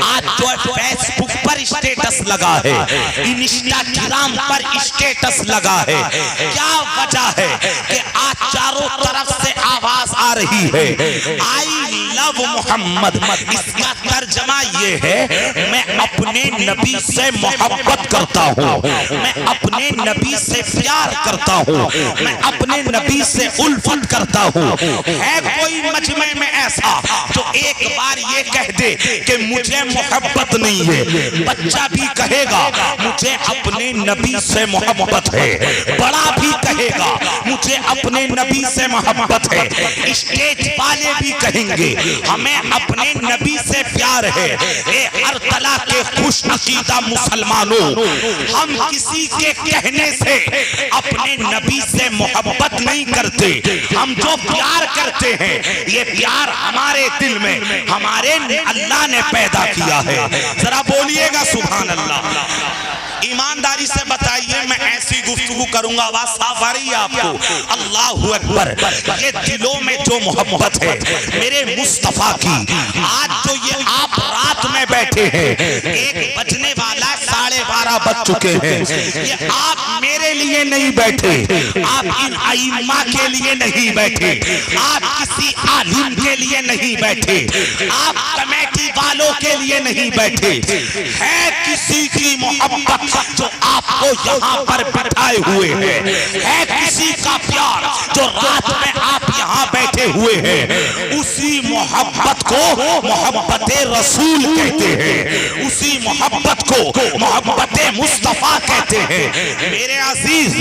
आज जो फेसबुक पर स्टेटस लगा है, इंस्टाग्राम पर स्टेटस लगा है, क्या वजह है कि आज चारों तरफ से आवाज आ रही है आई लव मोहम्मद। इसका तर्जमा ये है मैं अपने नबी से मोहब्बत करता हूँ, मैं अपने नबी से प्यार करता हूँ, मैं अपने नबी से उल्फत करता हूँ। है कोई मजमे में ऐसा जो एक बार ये कह दे कि मुझे मोहब्बत नहीं है? बच्चा भी कहेगा मुझे अपने नबी से मोहब्बत है, बड़ा भी कहेगा मुझे अपने नबी से मोहब्बत है, स्टेज वाले भी कहेंगे हमें अपने नबी से प्यार है। हर तला के खुश अकीदा मुसलमानों, हम किसी के कहने से अपने नबी से मोहब्बत नहीं करते, हम जो प्यार करते हैं ये प्यार हमारे दिल में हमारे अल्लाह ने पैदा किया है। जरा बोलिएगा सुभान अल्लाह। ईमानदारी से बताइए, मैं ऐसी गुफ्तगू करूंगा, आवाज साफ आ रही है आपको? अल्लाहु अकबर। ये दिलों में जो मोहब्बत है मेरे मुस्तफा की, आज जो ये आप रात में बैठे हैं, 1 बजने वाला 12:30 बज चुके हैं, ये आप मेरे लिए नहीं बैठे, आप इन आइम्मा के लिए नहीं बैठे, आप किसी आलिम के लिए नहीं बैठे, आप कमेटी वालों के लिए नहीं बैठे, है किसी की मोहब्बत जो आपको यहाँ पर बैठाए हुए है किसी का प्यार जो रात में आप यहाँ बैठे हुए हैं, उसी मोहब्बत को मोहब्बत रसूल कहते हैं, उसी मोहब्बत को मोहब्बत मुस्तफा कहते हैं। मेरे अजीज,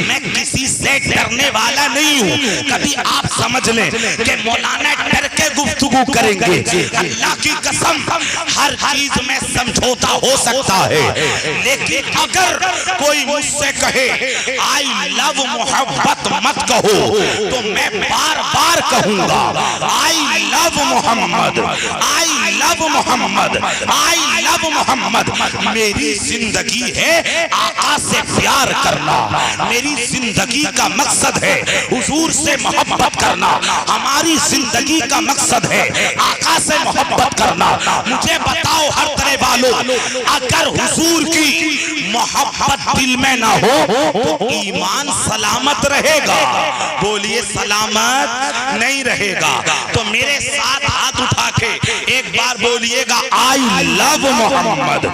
मैं किसी से डरने वाला नहीं हूँ। कभी आप समझ लें कि मौलाना डर के गुफ्तगू करेंगे, अल्लाह की कसम हर चीज में समझौता हो सकता है, लेकिन अगर कोई मुझसे कहे आई लव मोहब्बत मत कहो, तो मैं बार बार कहूंगा I love Mohammad, I love Mohammad, I love Mohammad. मेरी जिंदगी है आका से प्यार करना, मेरी जिंदगी का मकसद है हुजूर से मोहब्बत करना, हमारी जिंदगी का मकसद है आका से मोहब्बत करना। मुझे बताओ हर तरह वालों, अगर हुजूर की मोहब्बत दिल में ना हो तो ईमान सलामत रहेगा? बोलिए सलामत नहीं रहेगा। तो मेरे साथ हाथ उठा के एक बार बोलिएगा आई लव मोहम्मद।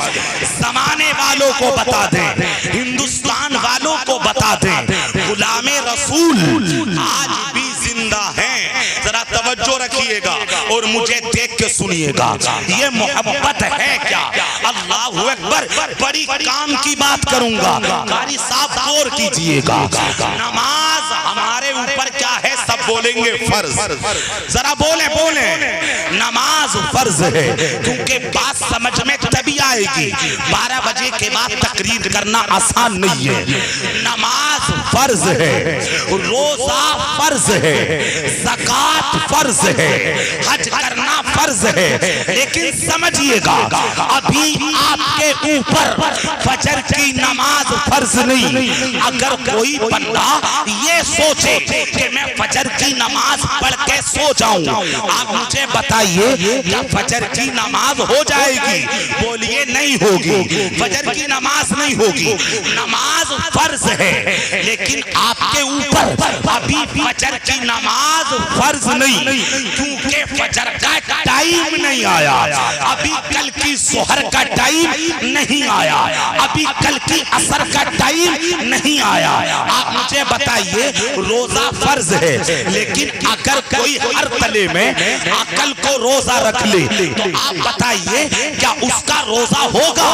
जमाने वालों को बता दें, हिंदुस्तान वालों को बता दें, गुलामे रसूल आज भी जिंदा हैं। जरा तवज्जो रखिएगा और मुझे देख के सुनिएगा, ये मोहब्बत है क्या? अल्लाहु अकबर। बड़ी काम की बात करूंगा, कारी साहब गौर कीजिएगा। नमाज हमारे ऊपर क्या है? सब बोलेंगे फर्ज। जरा बोले बोले, नमाज फर्ज है, क्योंकि बात समझ में तभी आएगी। 12 बजे के बाद तकरीर करना आसान नहीं है। नमाज फर्ज है, रोजा फर्ज है, ज़कात फर्ज है, हज करना फर्ज है, लेकिन समझिएगा अभी आपके ऊपर फजर की नमाज फर्ज नहीं। अगर कोई बंदा ये सोचे कि मैं फजर की नमाज पढ़ के सो जाऊं, आप मुझे बताइए क्या फजर की नमाज हो जाएगी? बोलिए नहीं होगी, फजर की नमाज नहीं होगी। नमाज फर्ज है, लेकिन आपके ऊपर अभी फजर की नमाज फर्ज नहीं, क्योंकि फजर का टाइम नहीं आया, अभी कल की जोहर का टाइम नहीं आया, अभी कल की असर का टाइम नहीं आया। आप मुझे बताइए रोजा फर्ज है, लेकिन अगर कोई हर तले में अकल को रोजा रख ले तो आप बताइए क्या उसका रोजा होगा?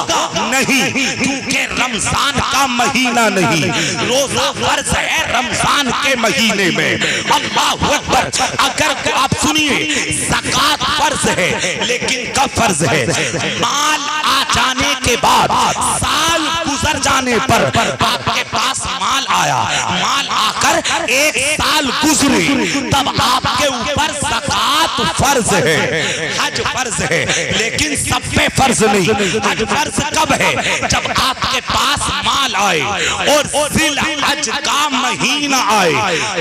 नहीं, क्योंकि रमजान का महीना नहीं, रोजा फर्ज है रमजान के महीने में। अल्लाहु अकबर। अगर आप सुनिए, ज़कात फर्ज है, लेकिन कब फर्ज है? माल आ जाने के बाद, साल गुजर जाने पर आपके पास माल आया, माल आकर 1 साल गुजरी, तब आपके ऊपर ज़कात फर्ज है, हज फर्ज है, लेकिन सब पे फर्ज नहीं। हज फर्ज कब है? जब आपके पास माल आए और जिल हज का महीना आए।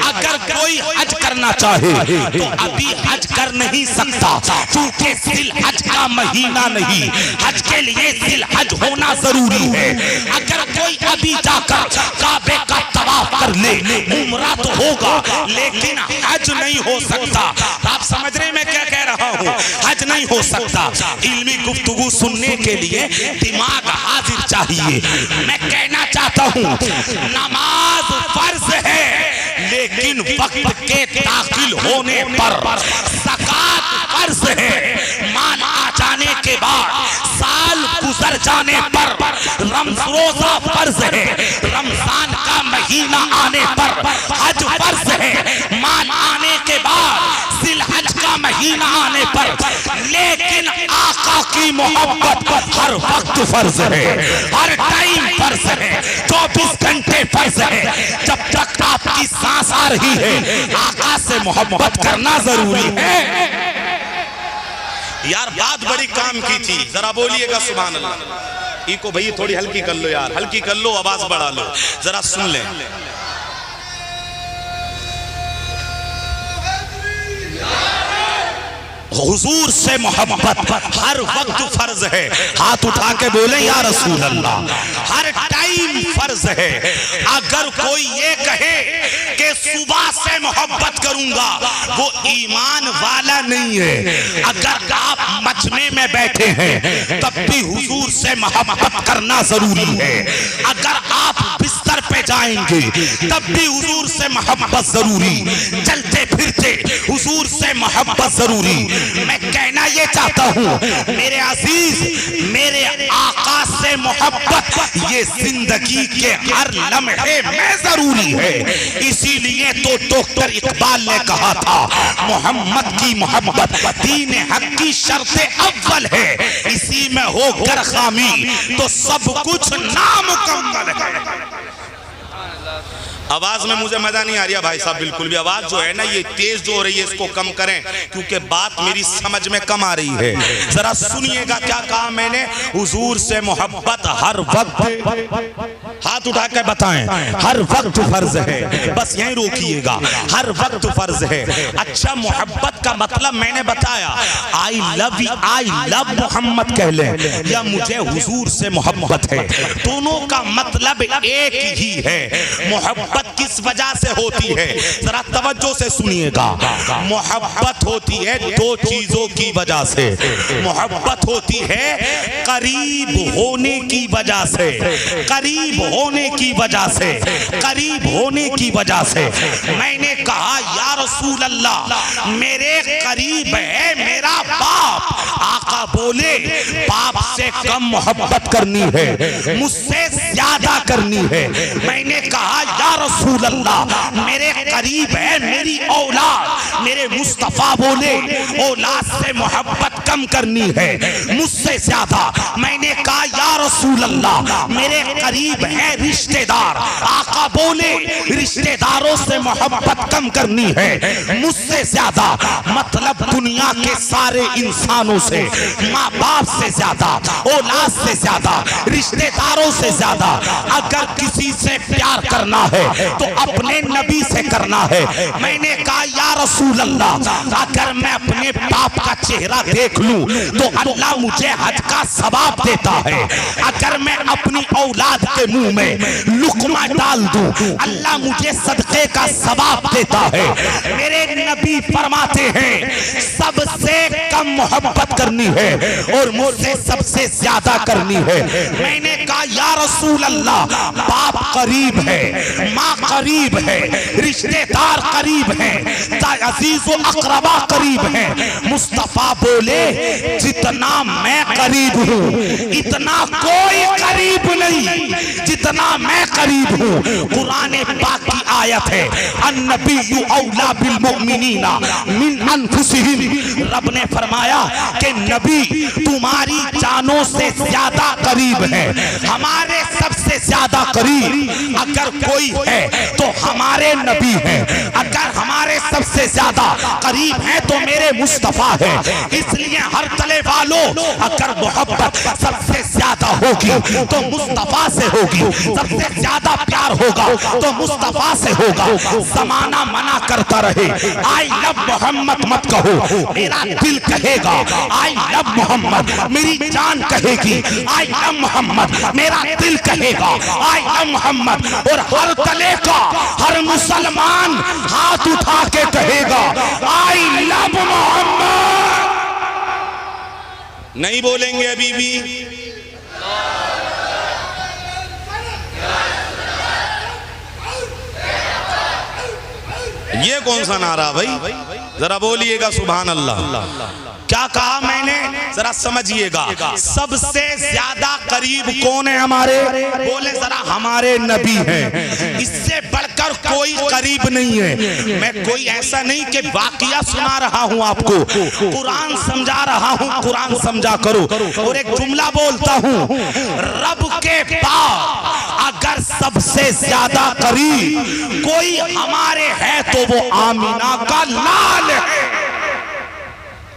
अगर कोई हज करना चाहे तो अभी हज कर नहीं सकता, क्योंकि जिल हज का महीना नहीं। हज के लिए जिल हज होना जरूरी है। अगर कोई अभी जाकर काबे का तवाफ कर ले, उम्रा तो होगा लेकिन हज नहीं हो सकता। आप समझ रहे मैं क्या कह रहा हूँ? हज नहीं हो सकता। इल्मी गुफ्तगू सुनने के लिए दिमाग हाजिर चाहिए। मैं कहना चाहता हूँ नमाज फर्ज है, लेकिन वक्त के दाखिल होने पर ज़कात फर्ज है। माल आ जाने के बाद, साल गुजर जाने पर रोजा फर्ज है। रमजान का महीना आने पर हज फर्ज है। माल आने के बाद जिलहज का महीना आने पर, लेकिन आका की मोहब्बत हर वक्त फर्ज है, हर टाइम फर्ज है, 24 घंटे फर्ज है। जब तक आपकी सांस आ रही है, आका से मोहब्बत करना जरूरी है। यार बात बड़ी काम की थी, जरा बोलिएगा सुभान अल्लाह। इको भैया थोड़ी हल्की कर लो यार, हल्की कर लो, आवाज बढ़ा लो, जरा सुन लें। हुजूर से मोहब्बत हर वक्त फर्ज है। हाथ उठा के बोले या रसूल अल्लाह। हर टाइम फर्ज है। अगर कोई ये कहे कि सुबह से मोहब्बत करूंगा, वो ईमान वाला नहीं है। अगर आप मजमे में बैठे हैं तब भी हुजूर से मोहब्बत करना जरूरी है। अगर आप बिस्तर पे जाएंगे तब भी हुजूर से मोहब्बत जरूरी। चलते फिरते हुजूर से मोहब्बत जरूरी। मैं कहना ये चाहता हूँ मेरे अजीज, मेरे आका से मोहब्बत ये जिंदगी के हर लम्हे में जरूरी है। इसीलिए तो डॉक्टर इकबाल ने कहा था मोहम्मद की मोहब्बत दीन हक की शर्त अव्वल है। इसी में हो कर खामी तो सब कुछ नामुकम्मल है। आवाज में मुझे मजा नहीं आ रहा भाई साहब, बिल्कुल भी। आवाज जो है ना ये तेज जो हो रही है, इसको कम करें क्योंकि बात मेरी समझ में कम आ रही है। जरा सुनिएगा क्या कहा मैंने। हुजूर से मोहब्बत हर वक्त, हाथ उठा के बताएं, हर वक्त फर्ज है। बस यहीं रोकिएगा, हर वक्त फर्ज है। अच्छा, मोहब्बत का मतलब मैंने बताया, आई लव मोहम्मद कह लें या मुझे हुजूर से मोहब्बत है, दोनों का मतलब एक ही है। मोहब्बत किस वजह से होती है, जरा तवज्जो से सुनिएगा। मोहब्बत होती है दो चीजों की वजह से। मोहब्बत होती है करीब होने की वजह से, करीब होने की वजह से, करीब होने की वजह से। मैंने कहा या रसूल अल्लाह मेरे करीब है मेरा बाप। आका बोले बाप से कम मोहब्बत करनी है, मुझसे ज्यादा करनी है। मैंने कहा या रसूल अल्लाह मेरे करीब है मेरी औलाद। मेरे मुस्तफा बोले औलाद से मोहब्बत कम करनी है, मुझसे ज्यादा। मैंने कहा या रसूल अल्लाह मेरे करीब है रिश्तेदार। आका बोले रिश्तेदारों से मोहब्बत कम करनी है, मुझसे ज्यादा। मतलब दुनिया के सारे इंसानों से, माँ बाप से ज्यादा, औलाद से ज्यादा, रिश्तेदारों से ज्यादा। अगर किसी से प्यार करना है तो अपने नबी से करना है। मैंने कहा या रसूल अल्लाह अगर मैं अपने बाप का चेहरा देख लूं तो अल्लाह मुझे हज का सवाब देता है। अगर मैं अपनी औलाद के मुंह में लुकमा डाल दूं अल्लाह मुझे सदके का सवाब देता है। मेरे नबी फरमाते हैं सबसे कम मोहब्बत करनी है और मुझसे सबसे ज्यादा करनी है। मैंने कहा या रसूल अल्लाह बाप करीब है, माँ करीब है, रिश्तेदार करीब है, अजीज व अकरबा करीब है। मुस्तफा बोले जितना मैं करीब हूँ इतना कोई करीब नहीं जितना मैं करीब हूँ। कुरान पाक की आयत है अन्नबिय्यु औला बिल मुमिनीना मिन अनफुसिहिम। रब ने फरमाया कि नबी तुम्हारी जानों से ज्यादा करीब है, हमारे सबसे ज्यादा करीब अगर कोई है तो हमारे नबी हैं। अगर हमारे सबसे ज्यादा करीब है तो मेरे मुस्तफा है। इसलिए हर तले वालों अगर मोहब्बत सबसे ज्यादा होगी तो मुस्तफा से होगी, सबसे ज्यादा प्यार होगा तो मुस्तफा से होगा। जमाना मना करता रहे आई लव मोहम्मद मत कहो, मेरा दिल कहेगा आई लव मोहम्मद, मेरी जान कहेगी आई लव मोहम्मद, मेरा दिल कहेगा आई लव मोहम्मद। और हर तले का हर मुसलमान हाथ उठा के कहेगा आई लव मोहम्मद। नहीं बोलेंगे अभी भी? ये कौन सा नारा भाई? जरा बोलिएगा सुभान अल्लाह। क्या कहा मैंने, जरा समझिएगा। सबसे ज्यादा करीब कौन है हमारे? बोले जरा हमारे नबी हैं। इससे बढ़कर कोई करीब नहीं है। मैं कोई ऐसा नहीं कि वाकया सुना रहा हूं आपको, कुरान समझा रहा हूं, कुरान समझा करो। और एक जुमला बोलता हूं, रब के पास अगर सबसे ज्यादा करीब कोई हमारे है तो वो आमीना का लाल है।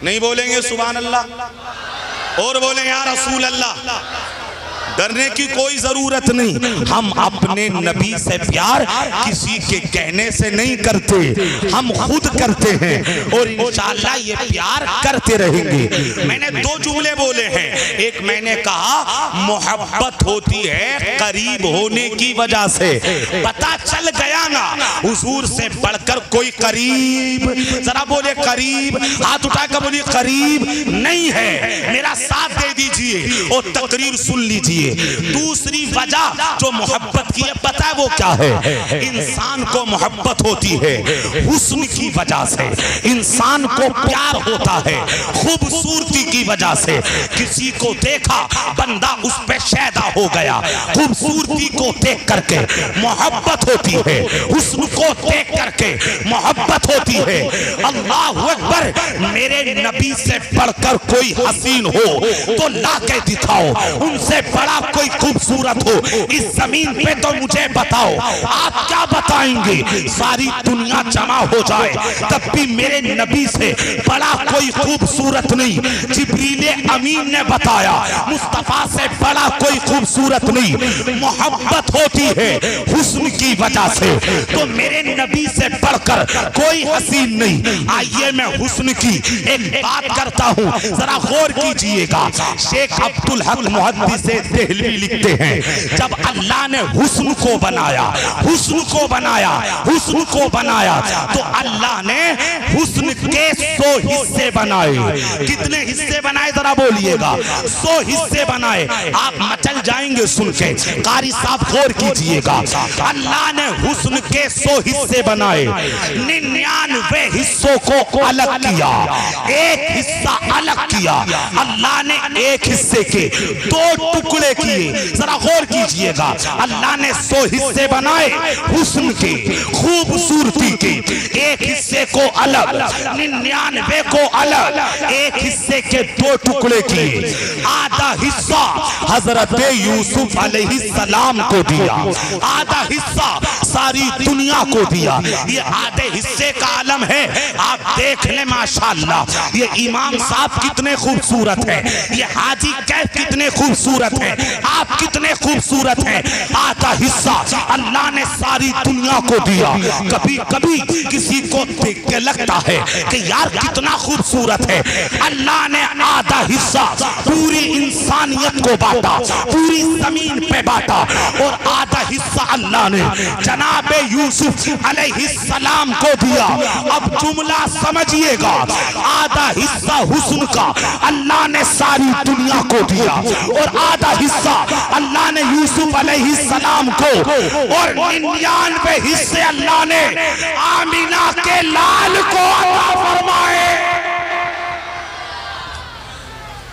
नहीं बोलेंगे सुभान अल्लाह? और बोले या रसूल अल्लाह। डरने की कोई जरूरत नहीं। हम अपने नबी से प्यार किसी के कहने से नहीं करते, हम खुद करते हैं और इंशाअल्लाह ये प्यार करते रहेंगे। मैंने दो जुमले बोले हैं। एक मैंने कहा मोहब्बत होती है करीब होने की वजह से। पता चल गया ना हुजूर से बढ़कर कोई करीब, जरा बोले करीब, हाथ उठाकर बोलिए करीब नहीं है। मेरा साथ दे दीजिए और तकरीर सुन लीजिए। दूसरी वजह जो मोहब्बत की है पता है वो क्या है? इंसान को मोहब्बत होती है हुस्न की वजह से, इंसान को प्यार होता है खूबसूरती की वजह से। किसी को देखा बंदा उस पे शैदा हो गया, खूबसूरती को देख करके मोहब्बत होती है, हुस्न को देख करके मोहब्बत होती है। अल्लाह अकबर। मेरे नबी से बढ़कर कोई हसीन हो तो ला के दिखाओ, उनसे बड़ा कोई खूबसूरत हो इस जमीन पे तो मुझे बताओ। आप क्या बताएंगे? सारी दुनिया जमा हो जाए तब भी मेरे नबी से बड़ा कोई खूबसूरत नहीं। जिब्रीले अमीन ने बताया मुस्तफा से बड़ा कोई खूबसूरत नहीं। मोहब्बत होती है हुस्न की वजह से, तो मेरे नबी से बढ़कर कोई हसीन नहीं। आइए मैं हुस्न की एक बात करता हूँ, जरा गौर कीजिएगा। शेख अब्दुल हक मुहद्दिस देहलवी लिखते हैं जब अल्लाह ने हुस्न को बनाया, हुस्न को बनाया, हुस्न को बनाया तो अल्लाह ने हुस्न के 100 हिस्से बनाए। कितने हिस्से बनाए जरा बोलिएगा? 100 हिस्से बनाए। आप मचल जाएंगे सुन के, कारी साहब गौर कीजिएगा। अल्लाह ने हुस्न के 100 हिस्से बनाए, 99 हिस्सों को अलग किया, एक हिस्सा अलग किया। अल्लाह ने एक हिस्से के 2 टुकड़े किए। जरा गौर कीजिएगा। अल्लाह ने 100 हिस्से बनाए हुस्न के, खूबसूरती के। एक हिस्से को अलग, 99 को अलग, एक हिस्से के 2 टुकड़े किए। आधा हिस्सा हजरत यूसुफ अलैहिस्सलाम को दिया, आधा हिस्सा सारी दुनिया को दिया। ये आधे हिस्से का आलम है। आप देख ले माशाअल्लाह, ये इमाम साहब कितने खूबसूरत है, ये हाजी कैफ कितने खूबसूरत है, आप कितने खूबसूरत हैं। आधा हिस्सा अल्लाह ने सारी दुनिया को दिया। कभी कभी किसी को देख के लगता है कि यार कितना खूबसूरत है। अल्लाह ने आधा हिस्सा पूरी इंसानियत को बांटा, पूरी जमीन पे बांटा। और आधा हिस्सा अल्लाह ने जनाबे यूसुफ अलैहिस्सलाम को दिया। अब जुमला समझिएगा। आधा हिस्सा हुस्न का अल्लाह ने सारी दुनिया को दिया और आधा हिस्सा अल्लाह ने यूसुफ अलैहिस्सलाम को, और 99 हिस्से अल्लाह ने आमीना के लाल को अता फरमाए।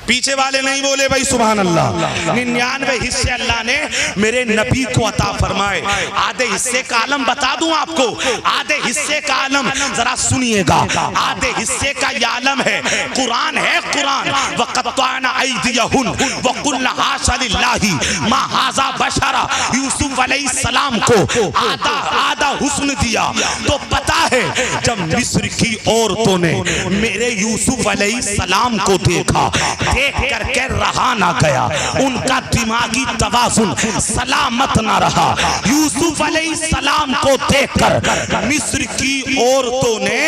पीछे वाले नहीं बोले भाई सुभान अल्लाह। 99 हिस्से अल्लाह ने मेरे नबी को अता फरमाए। आधे हिस्से का आलम बता दूं आपको, आधे हिस्से का आलम जरा सुनिएगा। आधे हिस्से का ये आलम है कुरान है, कुरान। वक़त्तअना अयदियहुन वक़ुल्ना हाशा लिल्लाहि मा हाज़ा बशरा। यूसुफ अलैहिस्सलाम को आधा आधा हुस्न दिया। तो पता है जब मिस्र की औरतों ने मेरे यूसुफ अलैहिस्सलाम को देखा, देख करके रहा ना गया, उनका दिमागी तवाज़ुन सलामत ना रहा। यूसुफ अलैहिस्सलाम को देखकर मिस्र की औरतों ने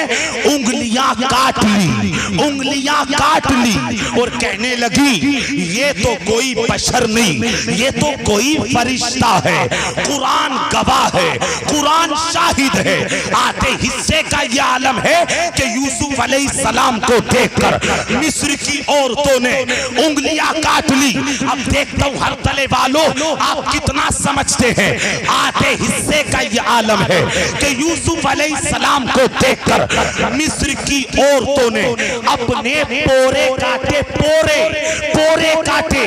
उंगलियां काट ली, उंगलियां काट ली और कहने लगी ये तो कोई बशर नहीं, ये तो कोई फरिश्ता है। कुरान गवाह है, कुरान शाहिद है। आधे हिस्से का यह आलम है कि यूसुफ अलैहिस्सलाम को देखकर मिस्र की औरतों ने उंगलियां काट ली। अब देखता हूं हर तले वालों आप कितना समझते हैं। आधे हिस्से का यह आलम है कि यूसुफ अलैहिस्सलाम को देखकर मिस्र की औरतों ने अपने पोरे काटे, पोरे पोरे काटे,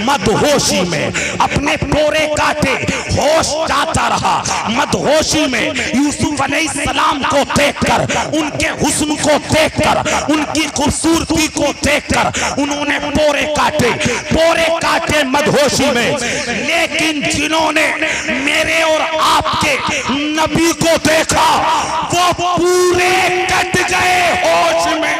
मदहोशी में अपने पोरे काटे, होश जाता रहा। मदहोशी में यूसुफ अलैहिस्सलाम को देखकर, उनके हुस्न को देखकर, उनकी खूबसूरती को देखकर उन्होंने पोरे काटे, पोरे काटे मदहोशी में। लेकिन जिन्होंने मेरे और आपके नबी को देखा वो पूरे कट गए होश में।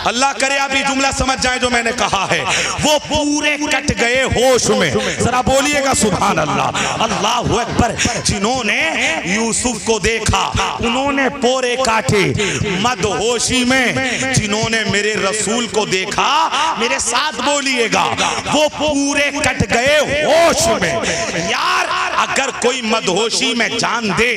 अल्लाह करे आप ये जुमला समझ जाए जो मैंने कहा है, वो पूरे कट गए होश में। जरा बोलिएगा सुभान अल्लाह, अल्लाहु अकबर। जिन्होंने यूसुफ को देखा उन्होंने पोरे काटे मदहोशी में, जिन्होंने मेरे रसूल को देखा, मेरे साथ बोलिएगा, वो पूरे कट गए होश में। यार अगर कोई मदहोशी में जान दे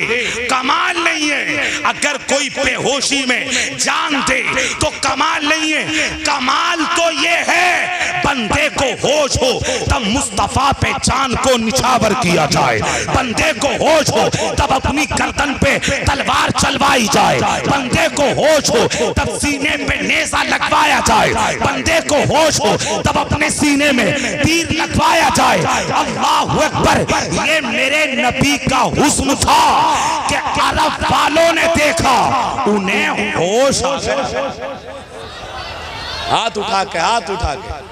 कमाल नहीं है, अगर कोई बेहोशी में जान दे तो कमाल नहीं है। कमाल तो ये है बंदे को होश हो तब मुस्तफा पे जान को निछावर किया जाए, बंदे को होश हो तब अपनी गर्दन पे तलवार चलवाई जाए, बंदे को होश हो तब सीने पे नेज़ा लगवाया जाए, बंदे को होश हो तब अपने सीने में तीर लगवाया जाए। अल्लाहु अकबर। ये मेरे नबी का हुस्न था कि अरब वालों ने देखा, उन्हें होश आ गया। हाथ उठा के, हाथ उठा के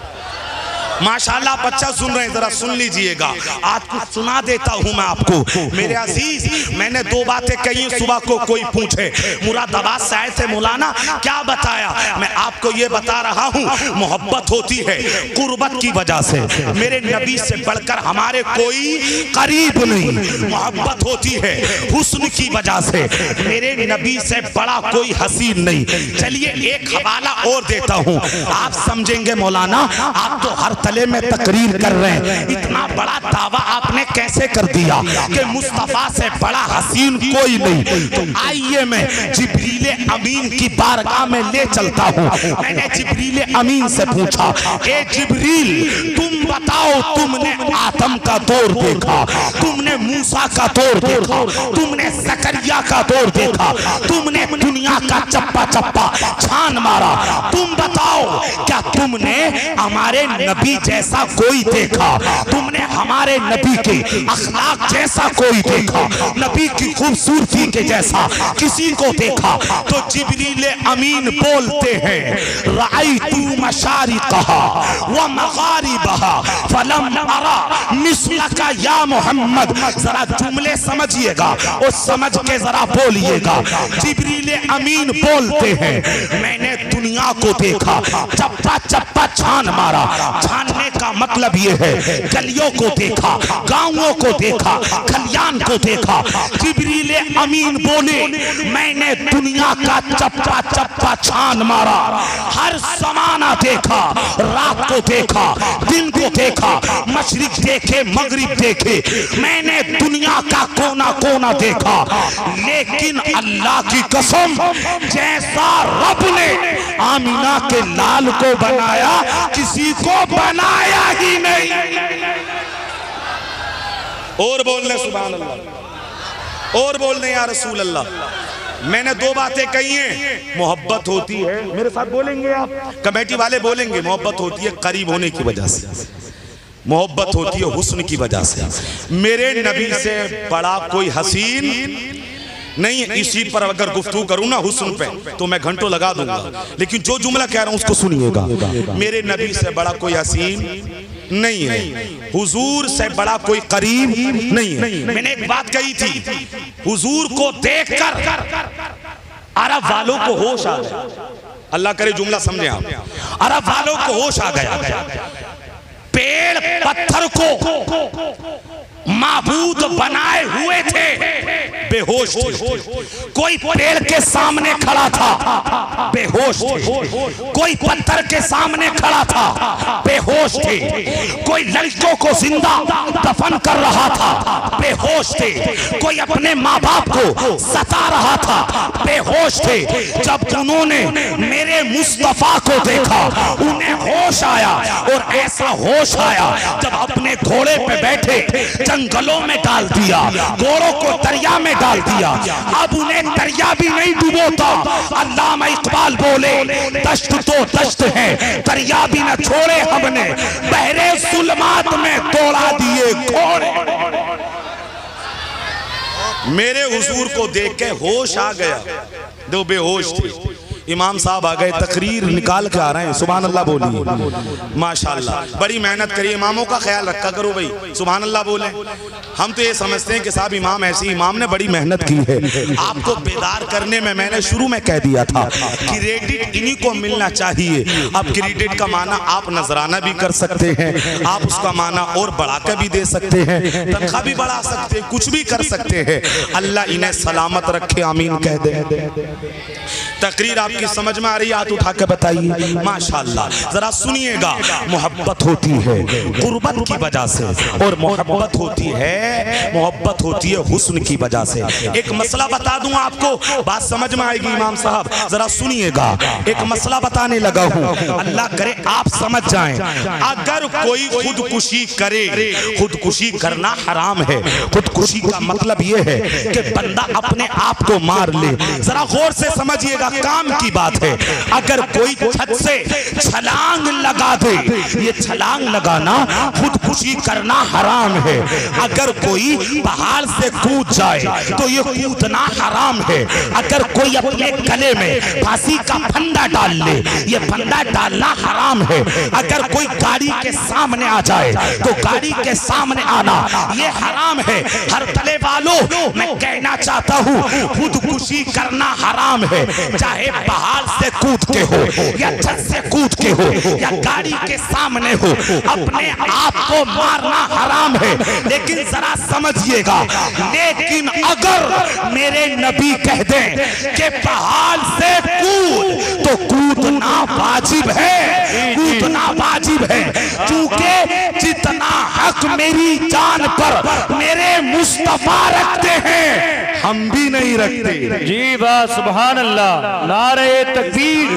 माशाल्लाह बच्चा सुन रहे हैं, जरा सुन लीजिएगा। आज कुछ सुना देता हूं मैं आपको मेरे अजीज। मैंने दो बातें कही सुबह को, कोई पूछे मुरादाबाद से आए थे मौलाना क्या बताया, मैं आपको ये बता रहा हूं मोहब्बत होती है कुर्बत की वजह से। मेरे नबी से बढ़कर हमारे कोई करीब नहीं, मोहब्बत होती है हुस्न की वजह से। मेरे नबी से बड़ा कोई हसीन नहीं। चलिए एक हवाला और देता हूं, आप समझेंगे मौलाना आप तो हर तले में तकरीर कर रहे हैं, इतना बड़ा दावा आपने कैसे कर दिया कि मुस्तफा से बड़ा हसीन कोई नहीं। तो आइए मैं जिब्रील अमीन की बारगाह में ले चलता हूँ। मैंने जिब्रील अमीन से पूछा, ए जिब्रील तुम बताओ, तुमने आदम का दौर देखा, तुमने मूसा का दौर देखा, तुमने ज़करिया का दौर देखा, तुमने दुनिया का चप्पा चप्पा छान मारा, तुम बताओ क्या तुमने हमारे नबी जैसा कोई देखा, तुमने हमारे नबी के अखलाक जैसा कोई देखा, नबी की खूबसूरती के जैसा किसी को देखा? तो जिब्रील अमीन बोलते हैं, राइतू मशारिक़हा व मग़ारिबहा फलम अरा मिस्लका या मोहम्मद। जरा जुमले समझिएगा और समझ के जरा बोलिएगा। जिब्रील अमीन बोलते हैं, मैंने दुनिया को देखा, चप्पा चप्पा छान मारा। छानने का मतलब ये है गलियों को देखा, गांवों को देखा, खलियान को देखा। जिब्रील अमीन बोले, मैंने दुनिया का चप्पा चप्पा छान मारा, हर समाना देखा, रात को देखा, दिन को देखा, मशरिक देखे, मगरिब देखे, मैंने दुनिया का कोना कोना देखा। लेकिन अल्लाह की कसम, जैसा रब ने आमिना के लाल को बनाया किसी को बनाया ही नहीं। और बोलने सुभान अल्लाह, और बोलने या रसूल अल्लाह। मैंने दो बातें कही हैं। मोहब्बत होती है, मेरे साथ बोलेंगे आप, कमेटी वाले बोलेंगे, मोहब्बत होती है करीब होने की वजह से, मोहब्बत होती है हुस्न की वजह से। मेरे नबी से बड़ा कोई हसीन नहीं है। इसी पर अगर गुफ्तगू करूं ना हुस्न पे तो मैं घंटों लगा दूंगा, लेकिन जो जुमला कह रहा हूं उसको सुनिएगा। मेरे नबी से बड़ा कोई हसीन नहीं है, हुजूर से बड़ा कोई करीब नहीं है। मैंने एक बात कही थी, हुजूर को देखकर अरब वालों को होश आ गया। अल्लाह करे जुमला समझे आप, अरब वालों को होश आ गया। पेड़ पत्थर को माबूद बनाए हुए थे, बेहोश थे। कोई पेड़ के सामने खड़ा था, बेहोश थे। कोई पत्थर के सामने खड़ा था, बेहोश थे। कोई लड़कियों को जिंदा दफन कर रहा था, बेहोश थे। कोई अपने माँ बाप को सता रहा था, बेहोश थे। जब उन्होंने मेरे मुस्तफा को देखा उन्हें होश आया, और ऐसा होश आया जब अपने घोड़े पे बैठे जंगलों में डाल दिया, घोड़ों को दरिया में डाल दिया। अब उन्हें दरिया भी नहीं डुबोता। अल्लामा इकबाल बोले, दश्त तो दश्त है, दरिया भी न छोड़े हमने, बहरे जुल्मात में तोड़ा दिए घोड़े। मेरे हुजूर को देख के होश आ गया, दो बेहोश थे। इमाम साहब आ गए, तकरीर निकाल के आ रहे हैं, सुभान अल्लाह बोलिए, माशाअल्लाह। बड़ी मेहनत करिए, इमामों का ख्याल रखा करो भाई, सुभान अल्लाह बोले। हम तो ये समझते हैं कि साहब इमाम ऐसे, इमाम ने बड़ी मेहनत की है। आपको बेदार करने में मैंने शुरू में कह दिया था क्रेडिट इन्हीं को मिलना चाहिए। अब क्रेडिट का माना आप नजराना भी कर सकते हैं, आप उसका माना और बढ़ा कर भी दे सकते हैं, तनख्वाह भी बढ़ा सकते हैं, कुछ भी कर सकते हैं। अल्लाह इन्हें सलामत रखे, आमीन कह दे। तकरीर आपकी समझ में आ रही है? हाथ उठा के बताइए, माशाअल्लाह। जरा सुनिएगा, मोहब्बत होती है गुर्बत की वजह से, और मोहब्बत होती है हुस्न की वजह से। एक मसला बता दूं आपको, बात समझ में आएगी इमाम साहब, जरा सुनिएगा। एक मसला बताने लगा हूं, अल्लाह करे आप समझ जाएं। अगर कोई खुदकुशी करे, खुदकुशी करना हराम है। खुदकुशी का मतलब यह है कि बंदा अपने आप को मार ले। जरा गौर से समझिएगा, काम की बात है। अगर कोई छत से छलांग लगा दे, ये छलांग लगाना खुदकुशी करना हराम है। अगर कोई पहाड़ से कूद जाए तो ये कूदना हराम है। अगर कोई अपने गले में फांसी का फंदा डाल ले, ये फंदा डालना हराम है। अगर कोई गाड़ी के सामने आ जाए तो गाड़ी के सामने आना ये हराम है। हर तले वालों, मैं कहना चाहता हूँ, खुदकुशी करना हराम है। चाहे पहाड़ से कूद के हो, या छत से कूद के हो, या गाड़ी के सामने हो, अपने आप को मारना हराम है। लेकिन जरा समझिएगा, लेकिन अगर मेरे नबी कह दें कि पहाड़ से कूद, तो कूदना वाजिब है, कूदना वाजिब है। क्योंकि जितना हक मेरी जान पर मेरे मुस्तफा रखते हैं, हम भी नहीं रखते। जी बात, सुभान अल्लाह। नारे तकबीर,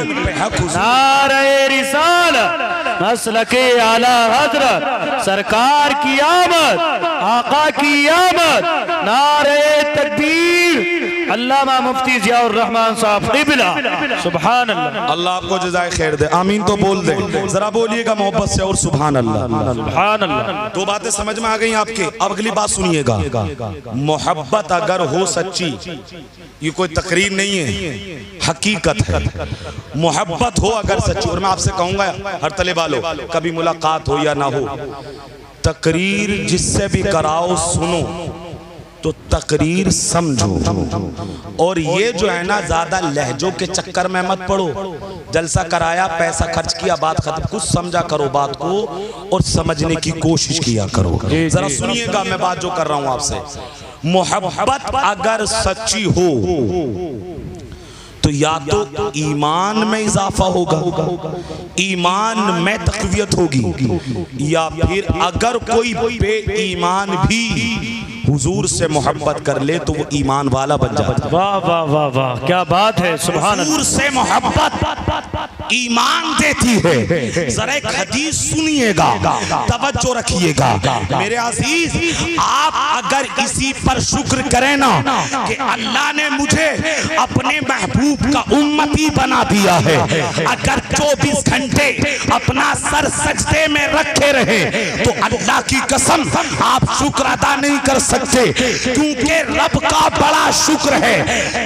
नारे रिसालत, मसलके आला हजरत, सरकार की आमद, आका की आमद, नारे तकबीर। अल्लामा मुफ्ती जियाउर रहमान साहब क़िबला, सुभान अल्लाह। अल्लाह आपको जज़ाए खैर दे, आमीन तो बोल दे। जरा बोलिएगा मोहब्बत से, और सुभान अल्लाह, सुभान अल्लाह। दो बातें समझ में आ गई आपके। अब अगली बात सुनिएगा, मोहब्बत अगर हो सच्ची, ये कोई तकरीर नहीं है, हकीकत है। मोहब्बत हो अगर सच्ची, और मैं आपसे कहूंगा हर तले वालों, कभी मुलाकात हो या ना हो, तकरीर जिससे भी कराओ सुनो, तो तकरीर समझो। और ये जो है ना, ज्यादा लहजों के चक्कर में मत पड़ो। जलसा कराया, पैसा खर्च किया, बात खत्म। कुछ समझा करो बात को, और समझने की कोशिश किया करो। जरा सुनिएगा मैं बात जो कर रहा हूं आपसे। मोहब्बत अगर सच्ची हो तो या तो ईमान में इजाफा होगा, ईमान में तक़वियत होगी, या फिर अगर कोई बेईमान भी हुजूर से मोहब्बत कर ले तो वो ईमान वाला बन जाता है। वाह वाह वाह वाह, क्या बात है, सुभान हुजूर से मोहब्बत ईमान देती है। जरा एक हदीस सुनिएगा, तवज्जो रखिएगा मेरे अजीज। आप अगर इसी पर शुक्र करें ना कि अल्लाह ने मुझे अपने महबूब का उम्मती बना दिया है, अगर 24 घंटे अपना सर सजदे में रखे रहे तो अल्लाह की कसम आप शुक्र अदा नहीं कर सकते, क्योंकि रब का बड़ा शुक्र है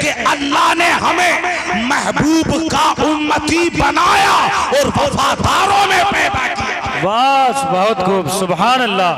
कि अल्लाह ने हमें महबूब का उम्मती बनाया और वफादारों में पैदा किया। बस बहुत खूब, सुभान अल्लाह,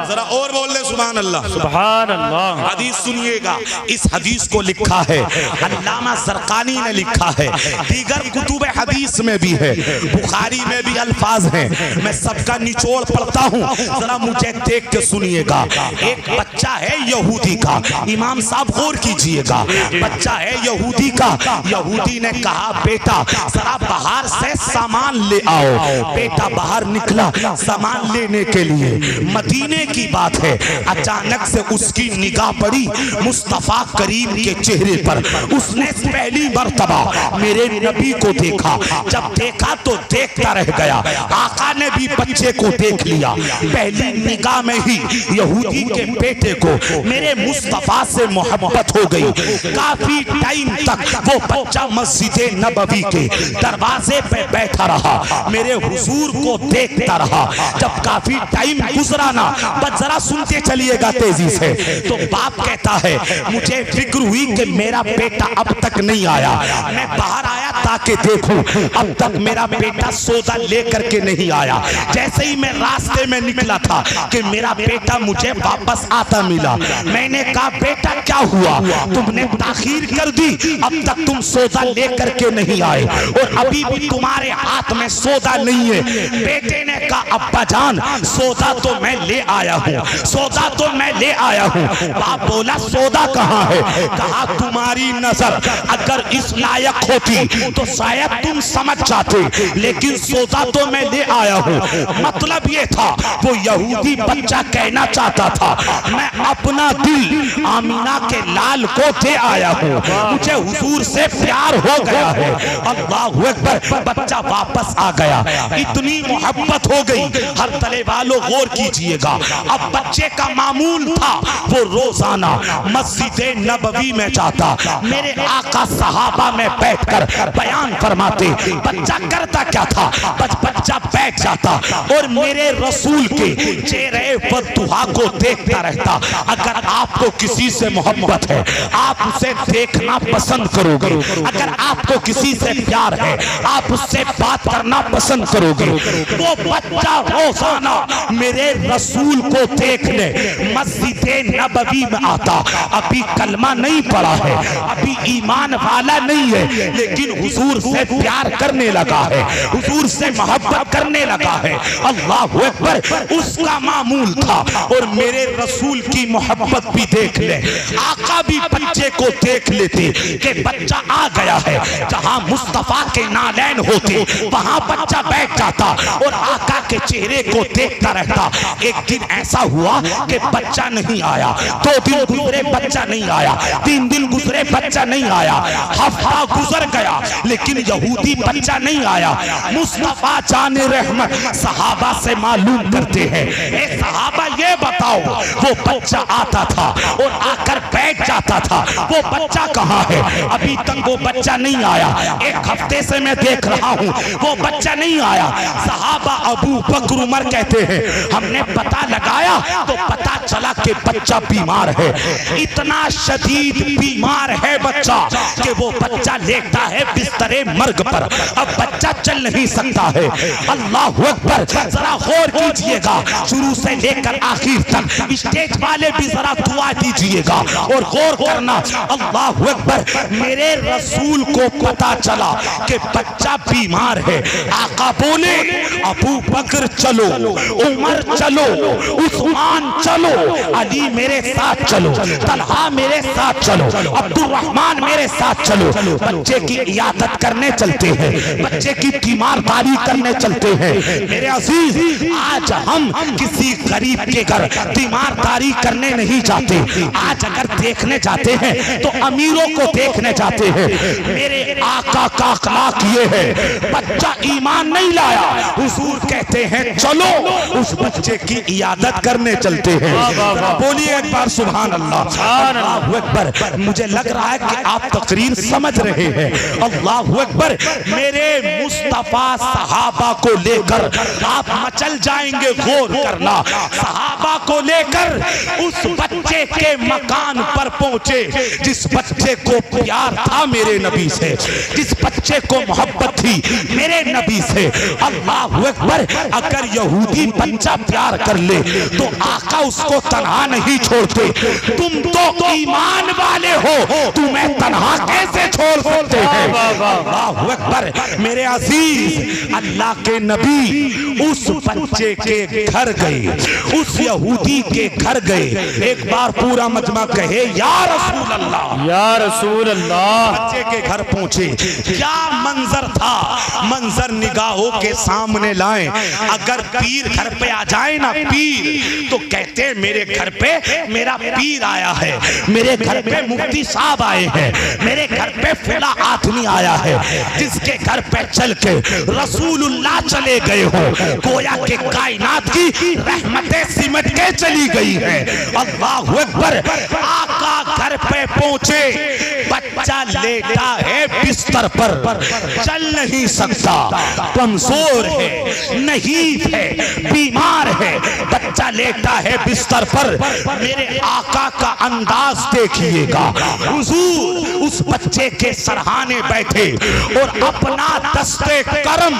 जरा और बोल ले सुभान अल्लाह। सुभान अल्लाह। हदीस सुनिएगा, इस हदीस को लिखा है अल्लामा ज़रक़ानी ने लिखा है, दीगर कुतुब हदीस में भी है, बुखारी में भी अल्फाज हैं। मैं सबका निचोड़ पढ़ता हूँ, जरा मुझे देख के सुनिएगा। एक बच्चा है यहूदी का, इमाम साहब गौर कीजिएगा, बच्चा है यहूदी का। यहूदी ने कहा बेटा जरा बाहर से सामान ले आओ। बेटा बाहर निकला सामान लेने के लिए, मदीने की बात है। अचानक से उसकी निगाह पड़ी मुस्तफा करीम के चेहरे पर। उसने पहली मर्तबा मेरे नबी को देखा, जब देखा तो देखता रह गया। आका ने भी बच्चे को देख लिया। पहली निगाह में ही यहूदी के बेटे को मेरे मुस्तफा से मोहब्बत हो गई। काफी टाइम तक वो बच्चा मस्जिद नबवी के दरवाजे पे बैठा रहा, मेरे हुजूर को देखता रहा। जब काफी टाइम गुजरा ना, बस जरा सुनते चलिएगा तेजी से, तो बाप कहता है मुझे फिक्र हुई कि मेरा बेटा अब तक नहीं आया। मैं बाहर आया ताकि देखूं, अब तक मेरा बेटा सौदा लेकर के नहीं आया। जैसे ही मैं रास्ते में निकला था कि मेरा बेटा मुझे वापस आता मिला। मैंने कहा बेटा क्या हुआ, तुमने ताखीर कर दी, अब तक तुम सौदा लेकर के नहीं आए और अभी भी तुम्हारे हाथ में सौदा नहीं है। बेटे ने कहा अब्बा जान सौदा तो मैं ले आया हूँ, सौदा तो मैं ले आया हूँ। बाप बोला सौदा कहाँ है? कहा तुम्हारी नजर अगर इस लायक होती तो शायद तुम समझ जाते, लेकिन सौदा तो मैं ले आया हूँ। मतलब ये था, वो यहूदी बच्चा कहना चाहता था मैं अपना दिल आमीना के लाल को दे आया हूँ, मुझे हुजूर से प्यार हो गया है। अल्लाहु अकबर, बच्चा वापस आ गया। इतनी मोहब्बत हो गई, हर तले वालों गौर कीजिएगा। अब बच्चे का मामूल था वो रोजाना मस्जिद नबवी में जाता, मेरे आका सहाबा में बैठकर बयान फरमाते। बच्चा करता क्या था, बच्चा बैठ जाता और मेरे रसूल के चेहरे पर दुआ को देखता रहता। अगर आपको किसी से मोहब्बत है आप उसे देखना पसंद करोगे, अगर आपको किसी से प्यार है आप उससे बात करना पसंद करोगे। वो बच्चा रोजाना मेरे रसूल को देखने मस्जिद नबवी में आता। अभी कलमा नहीं पड़ा है, अभी ईमान वाला नहीं है, लेकिन हुजूर से प्यार करने लगा है, हुजूर से मोहब्बत करने लगा है। अल्लाहु अकबर, उसका मामूल था। और मेरे रसूल की मोहब्बत भी देख ले, आका भी बच्चे को देख लेते कि बच्चा आ गया है। जहां मुस्तफा के नालैन होते वहां बच्चा बैठ जाता और आका के चेहरे को देखता रहता। एक दिन ऐसा हुआ कि बच्चा नहीं आया, 2 दिन गुजरे बच्चा नहीं आया, 3 दिन गुजरे बच्चा नहीं आया, हफ्ता गुजर गया लेकिन यहूदी बच्चा नहीं आया। मुस्तफा जाने रहमत सहाबा से मालूम करते हैं, ए सहाबा ये बताओ वो बच्चा आता था और आकर बैठ जाता था, वो बच्चा कहाँ है? अभी तक वो बच्चा नहीं आया, 1 हफ्ते से मैं देख रहा हूँ वो बच्चा नहीं आया। सहाबा अबू बकर उमर कहते हैं हमने पता लगाया तो पता चला कि बच्चा बीमार है, इतना शदीद बीमार है बच्चा कि वो बच्चा लेटा है बिस्तरे मर्ग पर, अब बच्चा चल नहीं सकता है। अल्लाहु अकबर, जरा गौर कीजिएगा, शुरू से लेकर आखिर तक स्टेज वाले भी जरा दुआ दीजिएगा और गौर करना। अल्लाहु अकबर, मेरे रसूल को पता चला कि बच्चा बीमार है। आका बोले अबू बकर चलो, उमर चलो, उस्मान चलो, अली मेरे साथ चलो, तलहा मेरे साथ चलो, अब्दुर्रहमान मेरे साथ चलो। बच्चे की इयादत करने चलते हैं, बच्चे की तीमारदारी करने चलते हैं। हैं। मेरे अजीज, आज हम किसी गरीब के घर तीमारदारी करने नहीं जाते। आज अगर देखने जाते हैं तो अमीरों को देखने जाते हैं। मेरे आका का अखलाक ये है, बच्चा ईमान नहीं लाया, हुजूर कहते हैं चलो उस बच्चे की इयादत करने चलते हैं। बोलिए एक बार सुभान अल्लाह, अल्लाहु अकबर। मुझे लग रहा है कि आप तकरीर समझ रहे हैं। अल्लाहु अकबर। मेरे मुस्तफा सहाबा को लेकर आप मचल जाएंगे, गौर करना। सहाबा को लेकर उस बच्चे के मकान पर पहुंचे जिस बच्चे को प्यार था मेरे नबी से, जिस बच्चे को मोहब्बत थी मेरे नबी से। अल्लाहु अकबर। अगर यहूदी बच्चा प्यार कर ले तो आका उसको तन्हा नहीं छोड़ते। तुम तो ईमान वाले हो, तुम्हें तन्हा कैसे छोड़ सकते हैं? अल्लाहु अकबर। मेरे अजीज, अल्लाह के नबी उस बच्चे के घर गए, उस यहूदी के घर गए। एक बार पूरा मजमा कहे या रसूल अल्लाह, या रसूल अल्लाह। बच्चे के घर पहुंचे, क्या मंजर था, मंजर निगाहों के सामने लाएं। अगर पीर घर पे आ जाए ना, पीर, तो कहते मेरे घर पे मेरा पीर आया है, मेरे घर पे मुफ्ती साहब आए हैं, मेरे घर पे फला आदमी आया है, जिसके घर पे चल के रसूलुल्लाह चले गए हो। गोया के कायनात की रहमतें सिमट के चली गई है। अल्लाहु अकबर। आका घर पे पहुंचे, बच्चा लेटा है बिस्तर पर, चल नहीं सकता, कमजोर है, नहीं है, बीमार है। बच्चा लेटा है बिस्तर पर। मेरे आका का अंदाज देखिएगा। हुजूर उस बच्चे के सरहाने बैठे और अपना दस्ते करम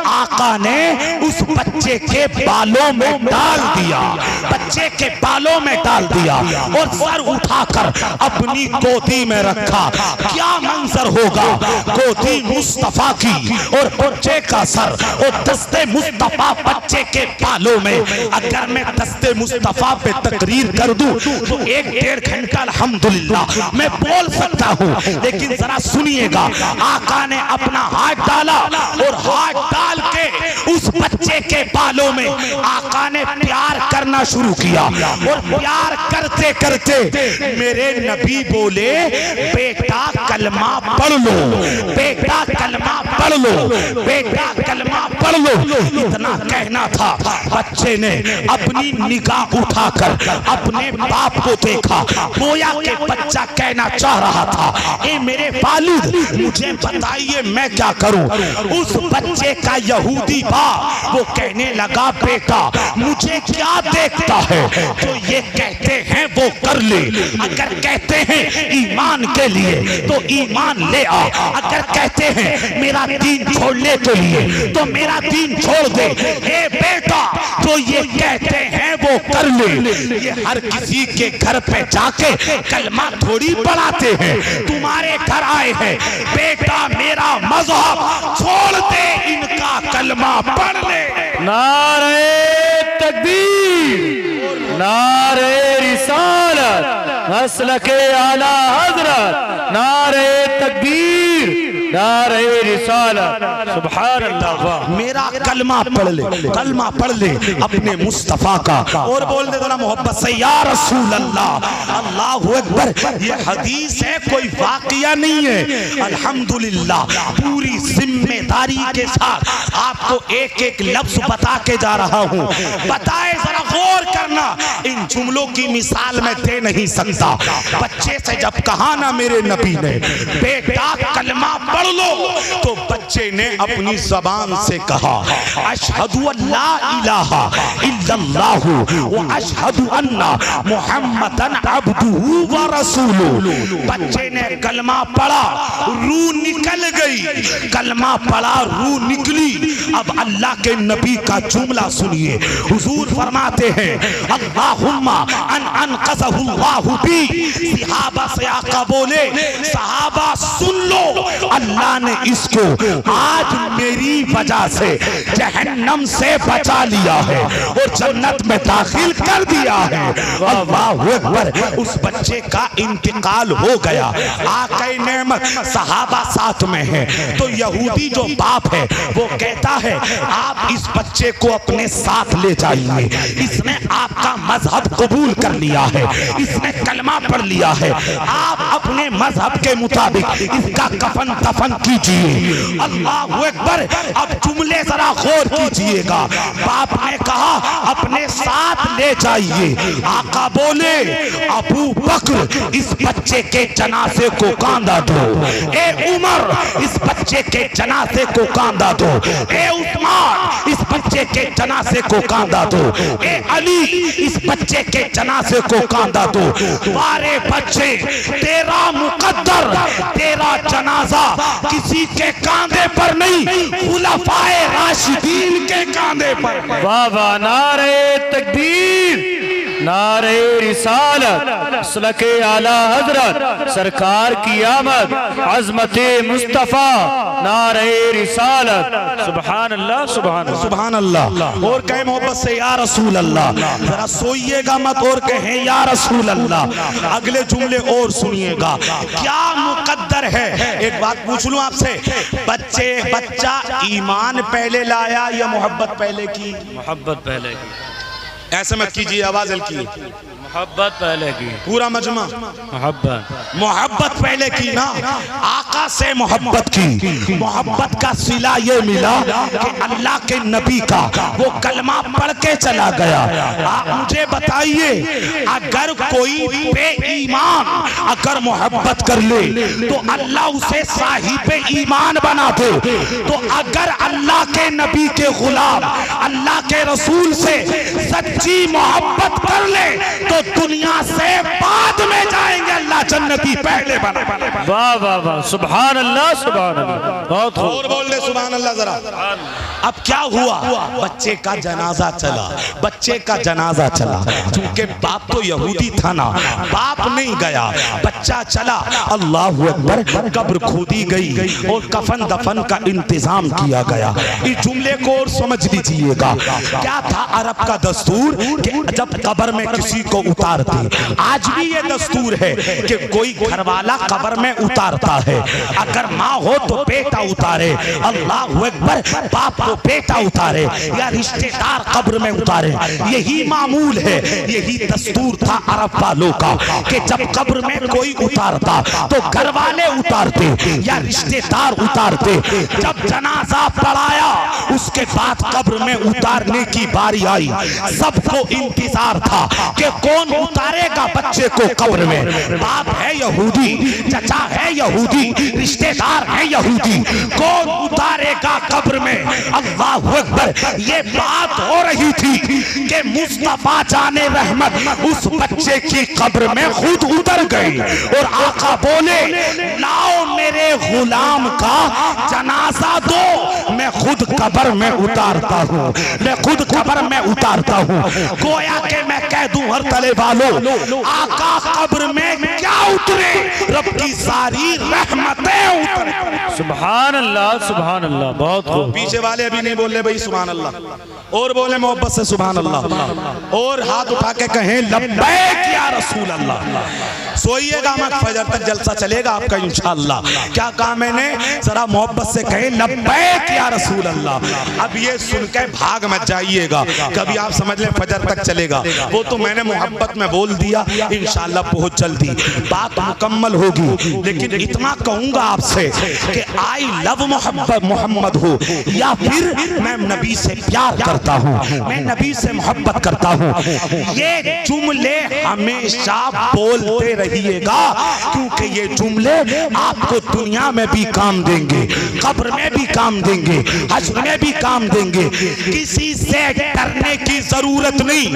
आका ने उस बच्चे के बालों में डाल दिया, बच्चे के बालों में डाल दिया और सर उठाकर अपनी गोदी में रखा। क्या मंजर होगा, गोदी मुस्तफा की और बच्चे का सर और दस्ते मुस्तफा बच्चे के बालों में। अगर मैं दस्ते मुस्तफा पे तकरीर कर दूं तो 1-1.5 घंटा अल्हम्दुलिल्लाह मैं बोल सकता हूं, लेकिन जरा सुनिएगा। आका ने अपना हाथ डाला और हाथ डाल के उस बच्चे के बालों में आका ने प्यार करना शुरू किया और प्यार करते करते मेरे नबी बोले, बेटा कलमा पढ़ लो, बेटा कलमा पढ़ लो, बेटा कलमा पढ़ लो। इतना कहना था, बच्चे ने अपनी निगाह उठाकर अपने बाप को देखा। गोया के बच्चा कहना चाह रहा था, ए मेरे वालिद मुझे बताइए मैं क्या करूं। उस बच्चे का यहूदी बाप वो कहने लगा, बेटा मुझे क्या देखता है, जो ये कहते हैं वो कर ले। अगर कहते हैं ईमान के लिए तो ईमान ले आ, अगर कहते हैं मेरा दीन छोड़ने के लिए तो मेरा दीन छोड़ दे। ए बेटा जो ये कहते हैं वो कर ले। ये हर किसी के घर पे जाके कलमा थोड़ी पढ़ाते हैं, तुम्हारे घर आए हैं, बेटा मेरा मजहब छोड़ दे, इनका कलमा पढ़ ले। नारे तकबीर, नारे रिसालत, मसलके आला हजरत, नारे तकबीर, नारे रिसालत। सुभान अल्लाह। मेरा कलमा पढ़ ले, कलमा पढ़ ले अपने मुस्तफा का और बोल दे ना मोहब्बत से, या रसूल अल्लाह। अल्लाहु अकबर। ये हदीस है, कोई वाकया नहीं है। अल्हम्दुलिल्लाह पूरी जिम्मेदारी के साथ आपको एक एक लफ्ज बता के जा रहा हूँ। बताए, जरा गौर करना, इन जुमलों की मिसाल मैं दे नहीं सकता। बच्चे से जब कहा ना मेरे नबी ने, बेटा कलमा पढ़ लो, तो बच्चे ने अपनी जबान से कहा, अशहदु अल्ला इलाहा इल्लल्लाहु व अशहदु अन्ना मुहम्मदन अब्दुहु व रसूलुहु। बच्चे ने कलमा पढ़ा, रूह निकल गई, कलमा पढ़ा, रूह निकली। अब अल्लाह के नबी का जुमला सुनिए। हुजूर फरमाते हैं, अल्लाहुम्मा अनक़ज़हुल्लाहु बी। सहाबा से आका बोले, सहाबा सुन लो, अल्लाह ने इसको आज मेरी वजह से जहन्नम से बचा लिया है और जन्नत में दाखिल कर दिया है। अल्लाहु अकबर। उस बच्चे का इंतकाल हो गया, आक़ाए नेमत सहाबा साथ में है, तो यहूदी जो बाप है वो कहता है आप इस बच्चे को अपने साथ ले जाइए, इसने आपका मजहब कबूल कर लिया है, इसने कलमा पढ़ लिया है, आप अपने मजहब के मुताबिक इसका कफन दफन कीजिए। अल्लाहु अकबर। अब जुमले जरा गौर कीजिएगा। बाप ने कहा अपने साथ ले जाइए। आका बोले अबू बकर इस बच्चे के जनाजे को कांधा दो, ए उमर इस बच्चे के जनाजे को कांधा दो, ए उस्मान इस बच्चे के जनाजे को कांधा दो, ए अली इस बच्चे के जनाजे को कांधा दो। बारे बच्चे तेरा मुकद्दर, तेरा जनाजा किसी के कांधे पर नहीं, खुलफाए राशिदीन के कांधे पर। वाह वाह, नारे तकबीर, नारे रिसालत, सलके आला हजरत, सरकार की आमद, अजमते मुस्तफा, नारे रिसालत। सुभान अल्लाह, सुभान अल्लाह, सुभान अल्लाह। और कहे मोहब्बत से या रसूल अल्लाह, जरा सोइएगा मत और कहें या रसूल अल्लाह। अगले जुमले और सुनिएगा, क्या मुकद्दर है। एक बात पूछ लूं आपसे, बच्चा ईमान पहले लाया या मोहब्बत पहले की? मोहब्बत पहले की, ऐसे मत कीजिए, आवाज हल्की, मोहब्बत पहले की, पूरा मजमा मोहब्बत पहले की ना। आका से मोहब्बत की, मोहब्बत का सिला ये मिला कि अल्लाह के नबी का वो कलमा पढ़ के चला गया। आप मुझे बताइए, अगर कोई बेईमान अगर मोहब्बत कर ले तो अल्लाह उसे साहिबे ईमान बना दे। तो अगर अल्लाह के नबी के गुलाम अल्लाह के रसूल से सच्ची मोहब्बत कर ले तो दुनिया से बाद में जाएंगे, अल्लाह जन्नती पहले बना। वाह वाह वाह, सुभान अल्लाह, सुभान अल्लाह, बहुत और बोल दे सुभान अल्लाह जरा। अब क्या हुआ, बच्चे का जनाजा चला, बच्चे का जनाजा चला, क्योंकि बाप तो यहूदी था ना, बाप नहीं गया, बच्चा चला। अल्लाहु अकबर। कब्र खोदी गई और कफन दफन का इंतजाम किया गया। इस जुमले को और समझ लीजिएगा, क्या था अरब का दस्तूर कि जब कब्र में किसी को उतारते, आज भी ये दस्तूर है कि कोई घरवाला कब्र में उतारता है, अगर माँ हो तो बेटा उतारे, अल्लाहु अकबर, बाप को बेटा उतारे या रिश्तेदार कब्र में उतारे, यही मामूल है, यही दस्तूर था अरब वालों का कि जब कब्र में कोई उतारता तो घर वाले उतारते या रिश्तेदार उतारते। जब जनाजा पढ़ाया उसके बाद कब्र में उतारने की बारी आई, सबको इंतजार था कि कौन उतारेगा बच्चे को कब्र में। बाप है यहूदी, चचा है यहूदी, रिश्तेदार है यहूदी, कौन उतारेगा कब्र में। अल्लाहु अकबर। ये बात हो रही थी कि मुस्तफा जाने रहमत उस बच्चे की कब्र में खुद उतर गए और आका बोले लाओ मेरे गुलाम का जनाजा दो, मैं खुद कब्र में उतारता हूँ, मैं खुद कब्र में उतारता हूँ। गोया के मैं कह दूं हर तले वालों, आका कब्र में क्या उतरे, रब की सारी रहमतें उतरे। सुभान अल्लाह, सुभान अल्लाह, बहुत खूब। पीछे वाले अभी नहीं बोल रहे भाई सुभान अल्लाह, और बोले मोहब्बत से सुभान अल्लाह, और हाथ उठा के कहें लब्बैक या रसूल अल्लाह। सोइएगा मत, फजर तक जलसा चलेगा आपका इंशाअल्लाह। क्या कहा मैंने, जरा मोहब्बत से कहें लब्बैक या रसूल अल्लाह। अब ये सुन के भाग मत जाइएगा, कभी आप समझ लें फजर तक चलेगा, वो तो मैंने मोहब्बत में बोल दिया, इंशाअल्लाह बहुत जल्दी बात मुकम्मल होगी। लेकिन इतना कहूंगा आपसे कि आई लव मोहब्बत मोहम्मद हो या फिर मैं नबी से प्यार करता हूँ, मैं नबी से मोहब्बत करता हूँ, ये जुमले हमेशा बोलते रहिएगा, क्योंकि ये जुमले आपको दुनिया में भी काम देंगे, कब्र में भी काम देंगे, हश्र में भी काम देंगे। किसी से डरने की जरूरत नहीं,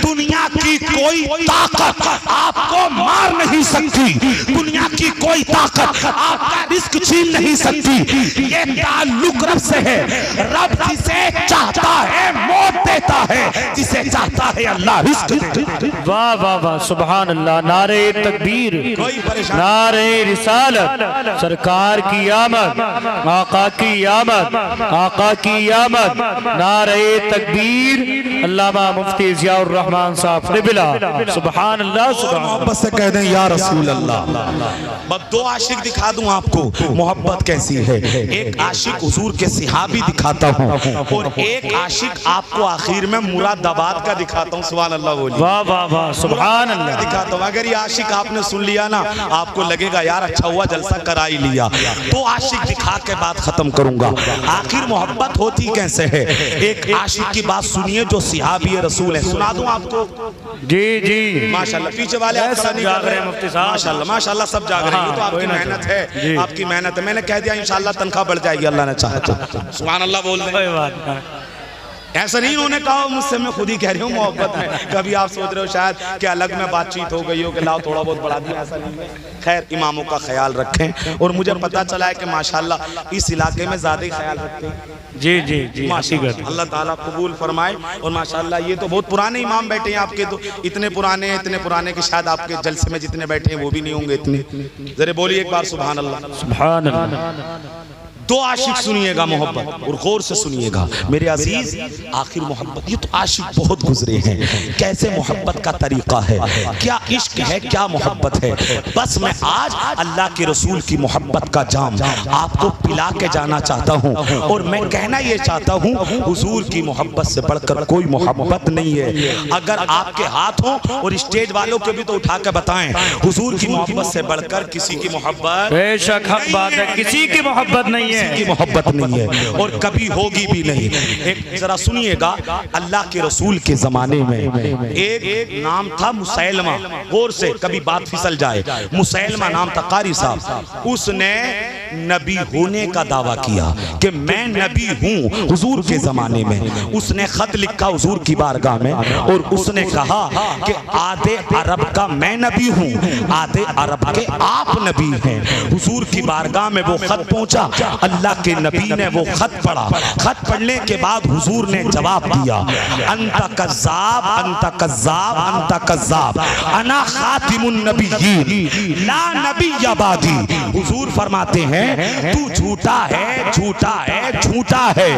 दुनिया की कोई ताकत आपको मार नहीं सकती, दुनिया की कोई ताकत आपका रिस्क छीन नहीं सकती। ये ताल्लुक रब से है, रब जिसे चाहता है मौत देता है, जिसे जिसे चाहता है अल्लाह रिस्क दे। वाह वाह वाह सुभान अल्लाह। नारे तकबीर, कोई परेशानी नारे रिसालत, सरकार की आमद, आका की आमद, आका की आमद, नारे तकबीर। अल्लामा मुफ्ती ज़ियाउर रहमान साहब क़िबला, सुभान अल्लाह सुभान अल्लाह। मोहब्बत से कह दें या रसूल अल्लाह। बस दो आशिक दिखा दूं आपको मोहब्बत कैसी है। एक आशिक हुजूर के सिहाबी दिखाता हूं और एक आशिक आपको आखिर में मुरादाबाद का दिखाता हूं। सुभान अल्लाह बोलिए। वाह वाह वाह सुभान अल्लाह। दिखाता हूं। अगर ये आशिक आपने सुन लिया ना, आपको लगेगा यार अच्छा हुआ जलसा करा ही लिया। तो आशिक दिखा के बात खत्म करूंगा। आखिर मोहब्बत होती कैसे है। एक आशिक की बात सुनिए जो सिहाबी रसूल है, सुना दूं आपको। जी जी माशाल्लाह पीछे वाले आप सब जाग रहे हैं मुफ्ती साहब। माशाल्लाह माशाल्लाह सब जाग रहे हैं। ये तो आपकी मेहनत है, आपकी मेहनत है। मैंने कह दिया इंशाल्लाह तनख्वाह बढ़ जाएगी अल्लाह ने चाहा तो। सुभान अल्लाह बोल दें। कोई बात नहीं। ऐसा नहीं उन्होंने कहा मुझसे, मैं खुद ही कह रही हूँ मोहब्बत में। कभी आप सोच रहे हो शायद कि अलग में बातचीत हो गई हो कि लाओ थोड़ा बहुत बढ़ा दिया, ऐसा नहीं है। खैर इमामों का ख्याल रखें। और मुझे पता चला है कि माशाल्लाह इस इलाके में ज़्यादा ही ख्याल रखते हैं। जी जी जी माशाल्लाह अल्लाह ताला कबूल फरमाए। और माशाल्लाह ये तो बहुत पुराने इमाम बैठे हैं आपके, तो इतने पुराने कि शायद आपके जलसे में जितने बैठे हैं वो भी नहीं होंगे इतने। जरा बोलिए एक बार सुभान अल्लाह। सुभान अल्लाह। दो आशिक सुनिएगा मोहब्बत और गौर से सुनिएगा मेरे अजीज। आखिर मोहब्बत, ये तो आशिक बहुत गुजरे हैं, कैसे मोहब्बत का तरीका है, क्या इश्क है, क्या मोहब्बत है। बस मैं आज अल्लाह के रसूल की मोहब्बत का जाम आपको पिला के जाना चाहता हूँ। और मैं कहना ये चाहता हूँ हुजूर की मोहब्बत से बढ़कर कोई मोहब्बत नहीं है। अगर आपके हाथ हो और स्टेज वालों के भी तो उठा के बताएं, हुजूर की मोहब्बत से बढ़कर किसी की मोहब्बत बेशक हक बात है, किसी की मोहब्बत नहीं है, की मोहब्बत नहीं है और कभी होगी भी नहीं। एक जरा सुनिएगा, अल्लाह के रसूल के जमाने में एक नाम था मुसैलमा। गौर से कभी बात फिसल जाए। मुसैलमा नाम था, कारी साहब। उसने नबी होने का दावा किया कि मैं नबी हूँ हुजूर के जमाने में। उसने खत लिखा हुजूर की बारगाह में और उसने कहा कि आधे अरब का मैं नबी हूँ, आधे अरब के आप नबी हैं। हुजूर की बारगाह में वो खत पहुंचा। अल्लाह के नबी ने वो खत पढ़ा। खत पढ़ने के बाद हुजूर ने जवाब दिया, अंता कज़्ज़ाब, अंता कज़्ज़ाब, अंता कज़्ज़ाब, अना खातिमुन नबिय्यीन, ला नबिय्य बादी। हुजूर फरमाते हैं तू झूठा है, झूठा है, झूठा है।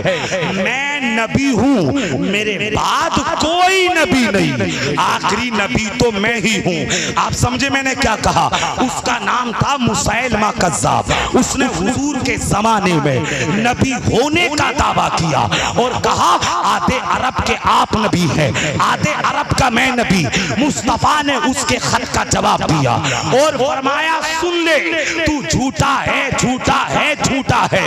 मैं नबी हूँ, मेरे बाद कोई नबी नहीं, आखिरी नबी तो मैं ही हूँ। आप समझे मैंने क्या कहा। उसका नाम था मुसैलमा कज़्ज़ाब। उसने हुजूर के जमाने में नबी होने का दावा किया और कहा आधे अरब के आप नबी हैं, आधे अरब का मैं नबी। मुस्तफा ने उसके खत का जवाब दिया और फरमाया सुन ले, तू झूठा है, झूठा है, झूठा है।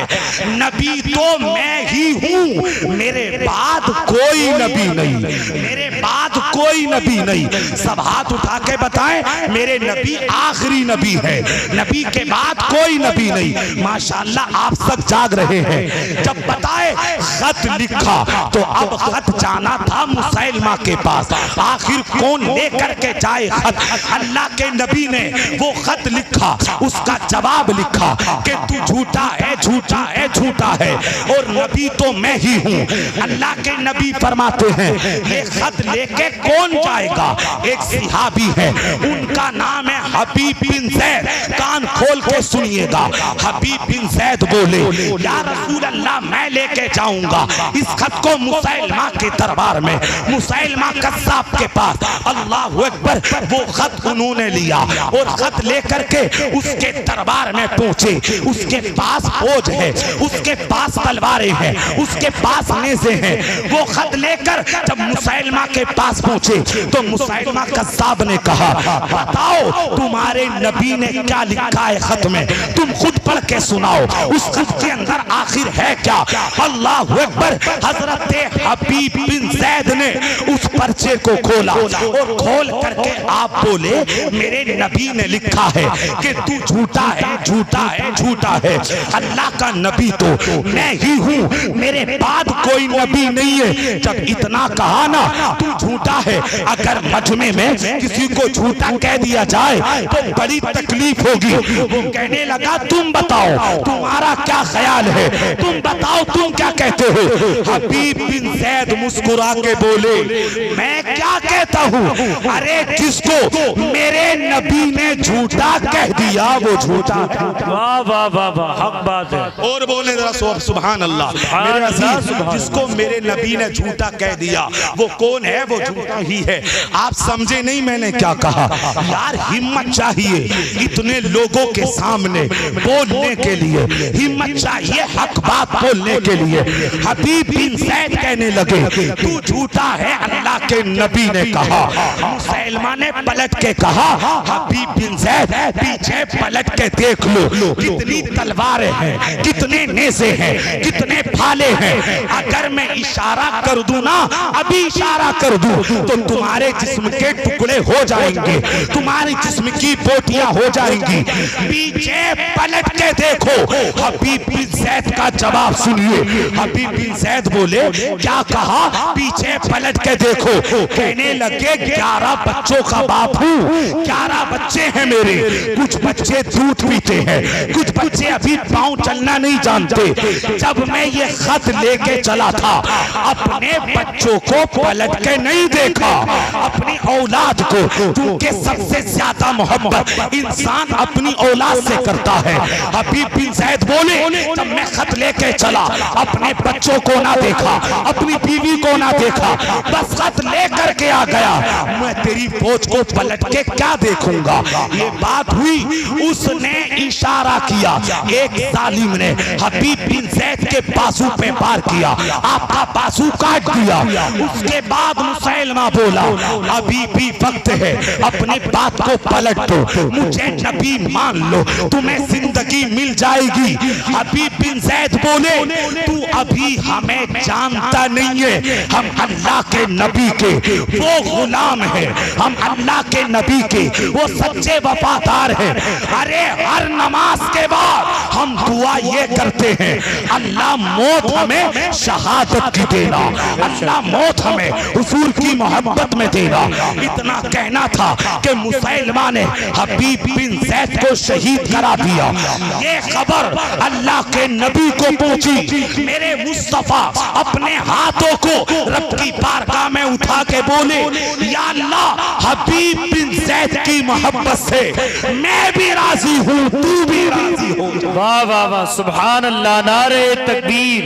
नबी तो मैं ही हूँ, मेरे बाद कोई नबी नहीं, मेरे बाद कोई नबी नहीं। सब हाथ उठा के बताएं मेरे नबी आखिरी नबी है, नबी के बाद कोई नबी नहीं। माशाअल्लाह आप सब जाग रहे हैं। जब बताए खत लिखा तो अब खत जाना था मुसैलमा के पास। आखिर कौन लेकर के जाए खत। अल्लाह के नबी ने वो खत लिखा, उसका जवाब लिखा कि तू झूठा है, झूठा है, झूठा है और नबी तो मैं ही हूँ। अल्लाह के नबी फरमाते हैं ये खत लेके कौन जाएगा। एक सिहाबी है, उनका नाम है हबीब बिन ज़ैद। कान खोल के सुनिएगा। हबीब बिन ज़ैद बोले या रसूल अल्लाह मैं लेके जाऊंगा इस खत को मुसैलमा के दरबार में, मुसैलमा कज़्ज़ाब के पास। अल्लाहु अकबर। वो खत उन्होंने लिया और खत लेकर के उसके दरबार में पहुंचे। उसके पास फौज है, उसके पास तलवारें हैं, उसके पास नेज़े हैं। वो खत लेकर जब मुसैलमा के पास पहुंचे तो मुसैलमा कज़्ज़ाब ने कहा बताओ तुम्हारे नबी ने क्या लिखा है खत में, तुम खुद पढ़ के सुनाओ। उस खत के अंदर आखिर है क्या। अल्लाहु अकबर। हजरत हबीब बिन ज़ैद ने उस पर्चे को खोला और खोल करके आप बोले मेरे नबी ने लिखा है कि तू झूठा है, झूठा है, झूठा है। अल्लाह का नबी तो मैं ही हूँ, मेरे बाद कोई नबी नहीं है। जब इतना कहा ना तू झूठा है, अगर मजमे में किसी को झूठा कह दिया जाए तो बड़ी तकलीफ होगी। वो कहने लगा तुम बताओ तुम्हारा क्या ख्याल है, तुम बताओ तुम क्या कहते हो। हबीब बिन ज़ैद मुस्कुरा के बोले मैं क्या कहता हूँ, अरे जिसको मेरे नबी ने झूठा कह दिया वो झूठा। वाह वाह वाह वाह, हक बात है। और बोले जरा सुभान अल्लाह। मेरे अजीज, जिसको मेरे नबी ने झूठा कह दिया वो कौन है? वो झूठा ही है। आप समझे नहीं मैंने क्या कहा? यार हिम्मत चाहिए इतने लोगों के सामने बोलने के लिए, हिम्मत चाहिए हक बात बोलने के लिए। हबीब बिन ज़ैद कहने लगे तू झूठा है, अल्लाह के नबी ने कहा। मुसलमान ने पलट के कहा हबीब बिन ज़ैद पीछे पलट के देख लो कितनी तलवारें हैं, कितने नेज़े हैं, कितने भाले हैं। अगर मैं इशारा कर दूं ना, अभी इशारा कर दूं तो तुम्हारे जिस्म के टुकड़े हो जाएंगे, तुम्हारे जिस्म की बोटियां हो जाएंगी। पीछे पलट के देखो। हबीब बिन ज़ैद का जवाब सुनिए। हबीब बिन ज़ैद बोले क्या कहा? पीछे पलट के देखो। कहने लगे 11 बच्चों का बाप हूँ, 11 बच्चे हैं मेरे। कुछ बच्चे दूध पीते हैं, कुछ बच्चे अभी पांव चलना नहीं जानते। जब मैं ये खत लेके चला था, अपने बच्चों को पलट के नहीं देखा, अपनी औलाद को, क्योंकि सबसे ज्यादा मोहब्बत इंसान अपनी औलाद से करता है। हबीब बिन ज़ैद बोले जब मैं खत लेके चला, अपने बच्चों को ना देखा, अपनी बीवी को ना देखा, बस खत लेकर के आ गया। मैं तेरी फौज को पलट के क्या देखूंगा? ये बात हुई, उसने इशारा किया। एक जालिम ने हबीब बिन ज़ैद के बाजू पे वार किया, आपका बाजू काट दिया। उसके बाद मुसलमान बोला अभी भी वक्त है, अपनी बात को पलट दो, मुझे नबी मान लो, तुम्हें जिंदगी मिल जाएगी। हबीब बिन ज़ैद बोले तू अभी हमें जानता नहीं है, हम अल्लाह के नबी के वो गुलाम है, हम अल्लाह के नबी के वो सच्चे वफादार हैं। अरे हर नमाज के बाद हम दुआ ये करते हैं अल्लाह मौत हमें शहादत की देना, अल्लाह मौत हमें हुजूर की मोहब्बत में देना। इतना कहना था कि मुसलमान ने हबीब बिन ज़ैद को शहीद करा दिया। ये खबर अल्लाह के नबी को पहुंची। मेरे मुस्तफा अपने हाथों को रब की बारगाह में उठा के बोले या अल्लाह हबीब बिन ज़ैद की मोहब्बत से मैं भी राजी हूँ, तू भी राजी हो। वाह वाह वाह, सुभान अल्लाह। नारे तकबीर,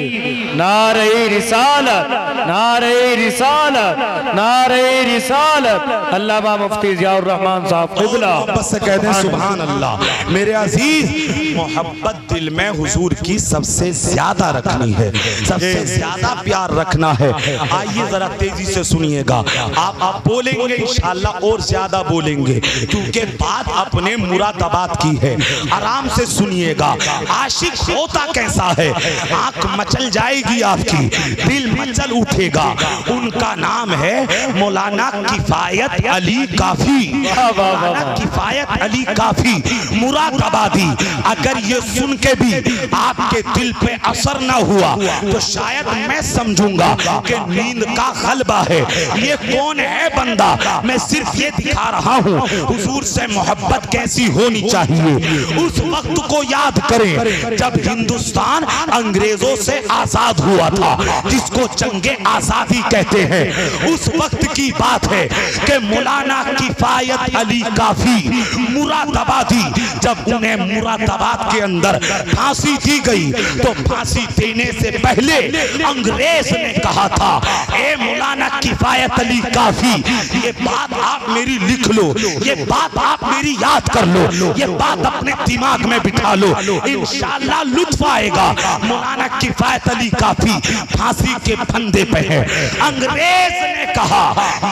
नारे रिसालत, नारे रिसालत, नारे रिसालत। अल्लामा मुफ्ती ज़ियाउर रहमान साहब क़िबला बस कह दें सुभान अल्लाह। मेरे अजीज, मोहब्बत दिल में हुजूर की सबसे ज्यादा रखनी है, सबसे ज्यादा प्यार रखना है। आइए जरा तेजी से सुनिएगा, आप बोलेंगे इंशाअल्लाह और ज्यादा बोलेंगे, क्योंकि बात अपने मुरादाबाद की है। आराम से सुनिएगा। आशिक होता कैसा है? आंख मचल जाएगी आपकी, दिल मचल उठेगा। उनका नाम है मौलाना किफायत अली काफी, मौलाना किफायत अली काफी मुरादाबादी। अगर ये सुन के भी आपके दिल पे असर ना हुआ तो शायद मैं समझूंगा कि नींद का गलबा है। ये कौन है बंदा? मैं सिर्फ ये दिखा रहा हूँ हुजूर से मोहब्बत कैसी होनी चाहिए। उस वक्त को याद करें जब हिंदुस्तान अंग्रेजों से आजाद हुआ था, जिसको जंगे आजादी कहते हैं। उस वक्त की बात है कि मौलाना किफायत अली काफी मुरादाबादी, जब उन्हें मुरादाबाद के अंदर फांसी दी गई तो फांसी देने से पहले अंग्रेज ने कहा था ए मौलाना किफायत अली काफी, ये बात आप मेरी लिख लो, ये बात आप मेरी याद कर लो, ये बात अपने दिमाग में बिठा लो, इंशाअल्लाह लुत्फ आएगा। मौलाना किफायत अली काफी फांसी के फंदे पे है। अंग्रेज ने कहा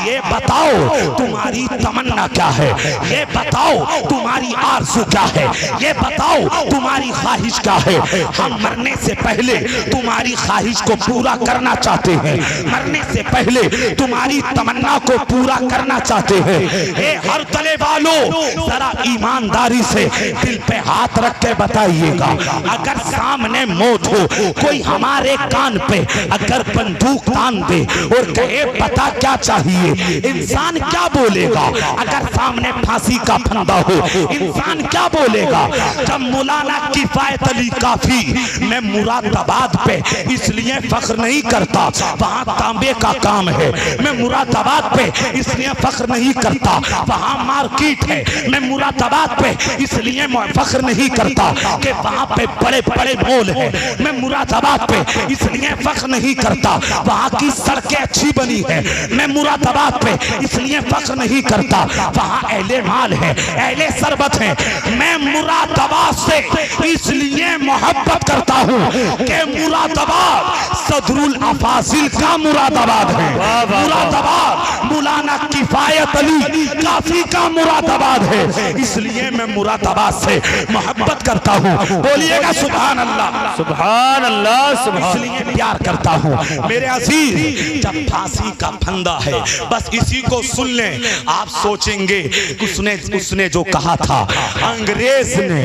ये बताओ तुम्हारी तमन्ना क्या है, ये बताओ तुम्हारी आरज़ू क्या है, ये बताओ तुम्हारी ख्वाहिश क्या है। हम मरने से पहले तुम्हारी ख्वाहिश को पूरा करना चाहते हैं, मरने से पहले तुम्हारी तमन्ना को पूरा करना चाहते हैं। ए हर तले वालों, जरा ईमानदारी से दिल पे हाथ रख के बताइएगा, अगर सामने मौत हो, कोई हमारे कान पे अगर बंदूक तान दे और कहे बता क्या चाहिए? इंसान क्या बोलेगा अगर सामने फांसी का फंदा हो? इंसान क्या बोलेगा? जब मौलाना किफायत अली काफी, मैं मुरादाबाद पे इसलिए फख्र नहीं करता वहां तांबे का काम है, मैं मुरादाबाद पे इसलिए फख्र नहीं करता वहां मार्केट है, मैं मुरादाबाद पे इसलिए फख्र नहीं करता कि वहां पे बड़े बड़े मॉल है, मैं मुरादाबाद पे इसलिए फख्र नहीं करता वहां की सड़कें अच्छी बनी है, मैं मुरादाबाद पे इसलिए फख्र नहीं करता वहां अहले माल है, अहले सरबत है। मैं मुरादाबाद से इसलिए मोहब्बत करता हूं कि मुरादाबाद सदरुल अफाजिल का मुरादाबाद है, मुरादाबाद मौलाना किफायत अली काफी का मुरादाबाद है, इसलिए मैं मुरादाबाद से मोहब्बत करता हूं। बोलिएगा सुभान अल्लाह, सुभान अल्लाह, सुभान। इसलिए प्यार करता हूं मेरे अजीज। जब फांसी का फंदा है, बस इसी को सुन लें, आप सोचेंगे उसने जो कहा था अंग्रेज ने,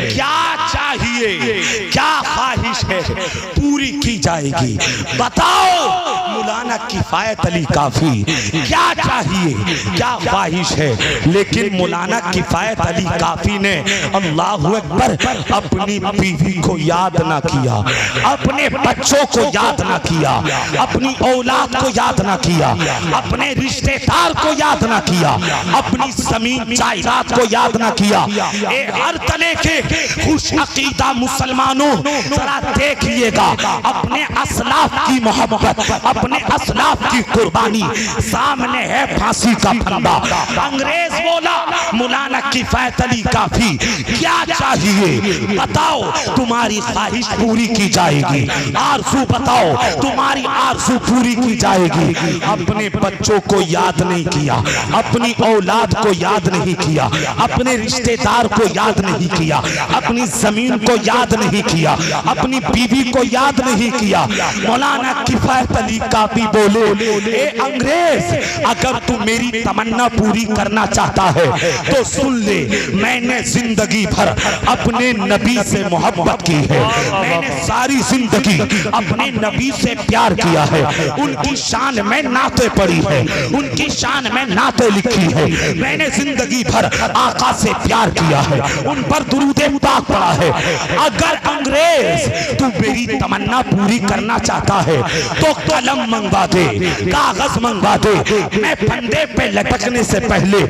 क्या चाहिए, क्या ख्वाहिश है पूरी की जाएगी। बताओ मौलाना किफायत अली काफी क्या चाहिए, क्या ख्वाहिश है? लेकिन मौलाना किफायत अली काफी ने अल्लाहु अकबर अपनी बीवी को याद ना किया, अपने बच्चों को याद ना किया, अपनी औलाद को याद ना किया, अपने रिश्तेदार को याद ना किया, अपनी जमीन जायदाद को याद ना किया। हर तरह के खुश अकीदा मुसलमानों जरा देखिएगा, अपने असलाफ की मोहब्बत, अपने असलाफ की कुर्बानी सामने है फांसी का फंदा। अंग्रेज बोला मौलाना किफायत अली काफी क्या चाहिए? बताओ तुम्हारी ख्वाहिश पूरी की जाएगी, आरज़ू बताओ तुम्हारी आरज़ू पूरी की जाएगी। अपने बच्चों को याद नहीं किया, अपनी औलाद को याद नहीं किया, अपने रिश्तेदार को याद नहीं किया, अपनी जमीन को याद नहीं किया, अपनी बीवी को याद नहीं किया। मौलाना किफायत अली काफी बोले, ए अंग्रेज, अगर तू मेरी तमन्ना पूरी करना चाहता है तो सुन ले, मैंने जिंदगी भर अपने नबी से मोहब्बत की है, मैंने सारी जिंदगी अपने नबी से प्यार किया है, उनकी शान में नाते पढ़ी है, उनकी शान में नाते लिखी है, मैंने जिंदगी भर आका से प्यार किया है, उन पर दुरूद पाक पढ़ा है। अगर अंग्रेज तू मेरी तमन्ना पूरी करना चाहता है तो कलम मंगवा दे, कागज मंगवा दे, मैं फंदे पे लटकने से पहले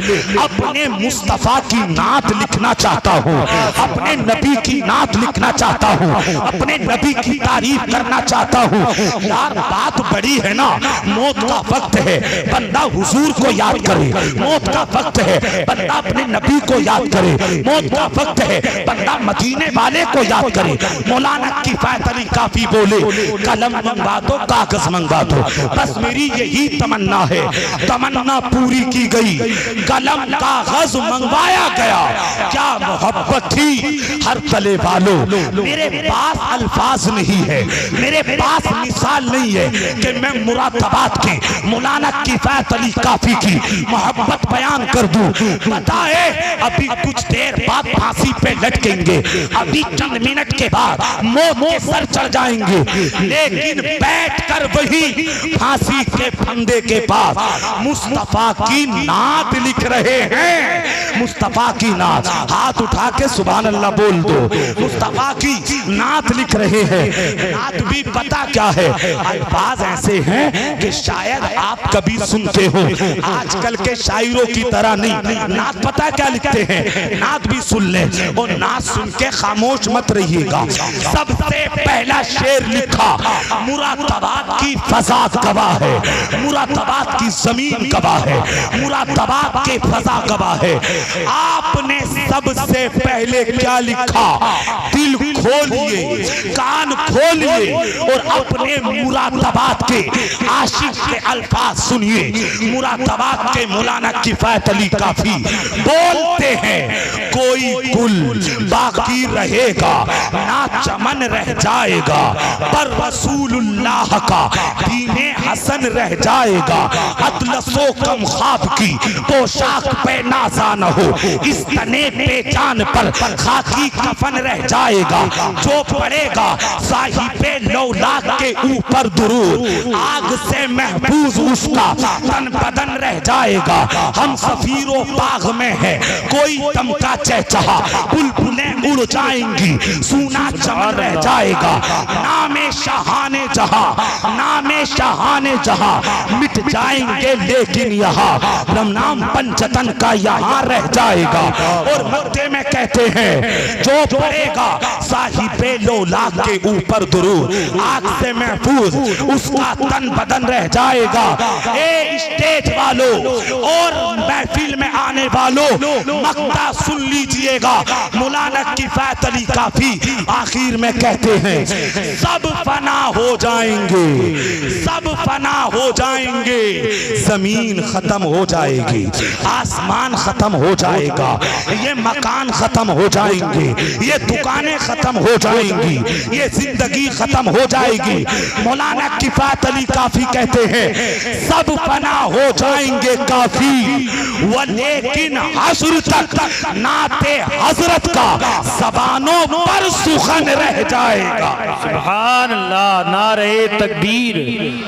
अपने मुस्तफा की नात लिखना चाहता हूँ, अपने नबी की नात लिखना चाहता हूँ, अपने नबी की तारीफ करना चाहता हूँ। यार बात बड़ी है ना, मौत का वक्त है, बंदा हुजूर को याद करे, मौत का वक्त है, बंदा अपने नबी को याद करे, मौत का वक्त है, बंदा मदीने वाले को याद करे। मौलाना किफायत अली काफी बोले, कलम मंगवा दो, कागज मंगवा दो, बस मेरी यही तमन्ना है। तमन्ना पूरी की गई, कलम कागज मंगवाया गया। क्या मोहब्बत थी हर तले वालों। मेरे पास अल्फाज नहीं है, मेरे पास मिसाल नहीं है कि मैं मुरादाबाद के मौलाना किफायत अली काफी की मोहब्बत बयान कर दूं। बताए अभी कुछ देर बाद फांसी पे लटकेंगे, अभी चंद मिनट के बाद मौत के सर चढ़ जाएंगे, लेकिन बैठकर वही फांसी के फंदे के पास मुस्तफा की नात लिख रहे हैं। मुस्तफा की नात, हाथ उठा के सुभान अल्लाह बोल दो। मुस्तफा की नात लिख रहे हैं। नात भी पता क्या है, अल्फाज ऐसे हैं कि शायद आप कभी सुनते हो, आजकल के शायरों की तरह नहीं। नात पता क्या लिखते हैं, नात भी सुन ले और नात सुन के खामोश मत रहिएगा। सबसे पहला शेर लिखा, मुरादाबाद की फजा गवाह है, मुरादाबाद की जमीन गवाह है, मुरादाबाद के फजा गवाह है। आपने सबसे पहले क्या लिखा, दिल खोलिए, कान खोलिए और अपने मुरादाबाद के आशिक के अल्फाज सुनिए। मुरादाबाद के मौलाना किफायत अली काफी बोलते हैं, कोई गुल बाकी रहेगा ना चमन रह जाएगा, पर रसूलुल्लाह का दीने हसन रह जाएगा। अतलसो कम ख्वाब की पोशाक पे नाजा न हो, इस तने पे जान पर खाकी कफन रह जाएगा। जो पड़ेगा साहिबे लौलाद के ऊपर दुरूद, आग से महफूज उसका तन बदन रह जाएगा। हम सफीरों बाग में है कोई दमका चहचहा, बुलबुलें उड़ जाएंगी सूना चमन रह जाएगा। नामे शाहाने जहां, नामे शाहाने जहां मिट जाएंगे लेकिन यहाँ नाम पंचतन का यहाँ रह जाएगा। और मक्के में कहते हैं जो पड़ेगा साहिबे लौलाद के ऊपर दुरूद, आग से महफूज उसका तन बदन रह जाएगा। ए स्टेज वालों और महफिल में आने वालों, मक्ता सुन लीजिएगा। मौलाना किफायत अली काफी आखिर में कहते हैं सब फना हो जाएंगे, सब फना हो जाएंगे। जमीन खत्म हो जाएगी, आसमान खत्म हो जाएगा, ये मकान खत्म हो जाएंगे, ये दुकानें खत्म हो जाएंगी, ये जिंदगी खत्म हो जाएगी। मौलाना किफायत अली काफी कहते हैं सब फना हो जाएंगे काफी, वो लेकिन हश्र तक नाते हजरत का ज़बानों पर सुखन रह जाएगा। सुभान अल्लाह, नारे तकबीर,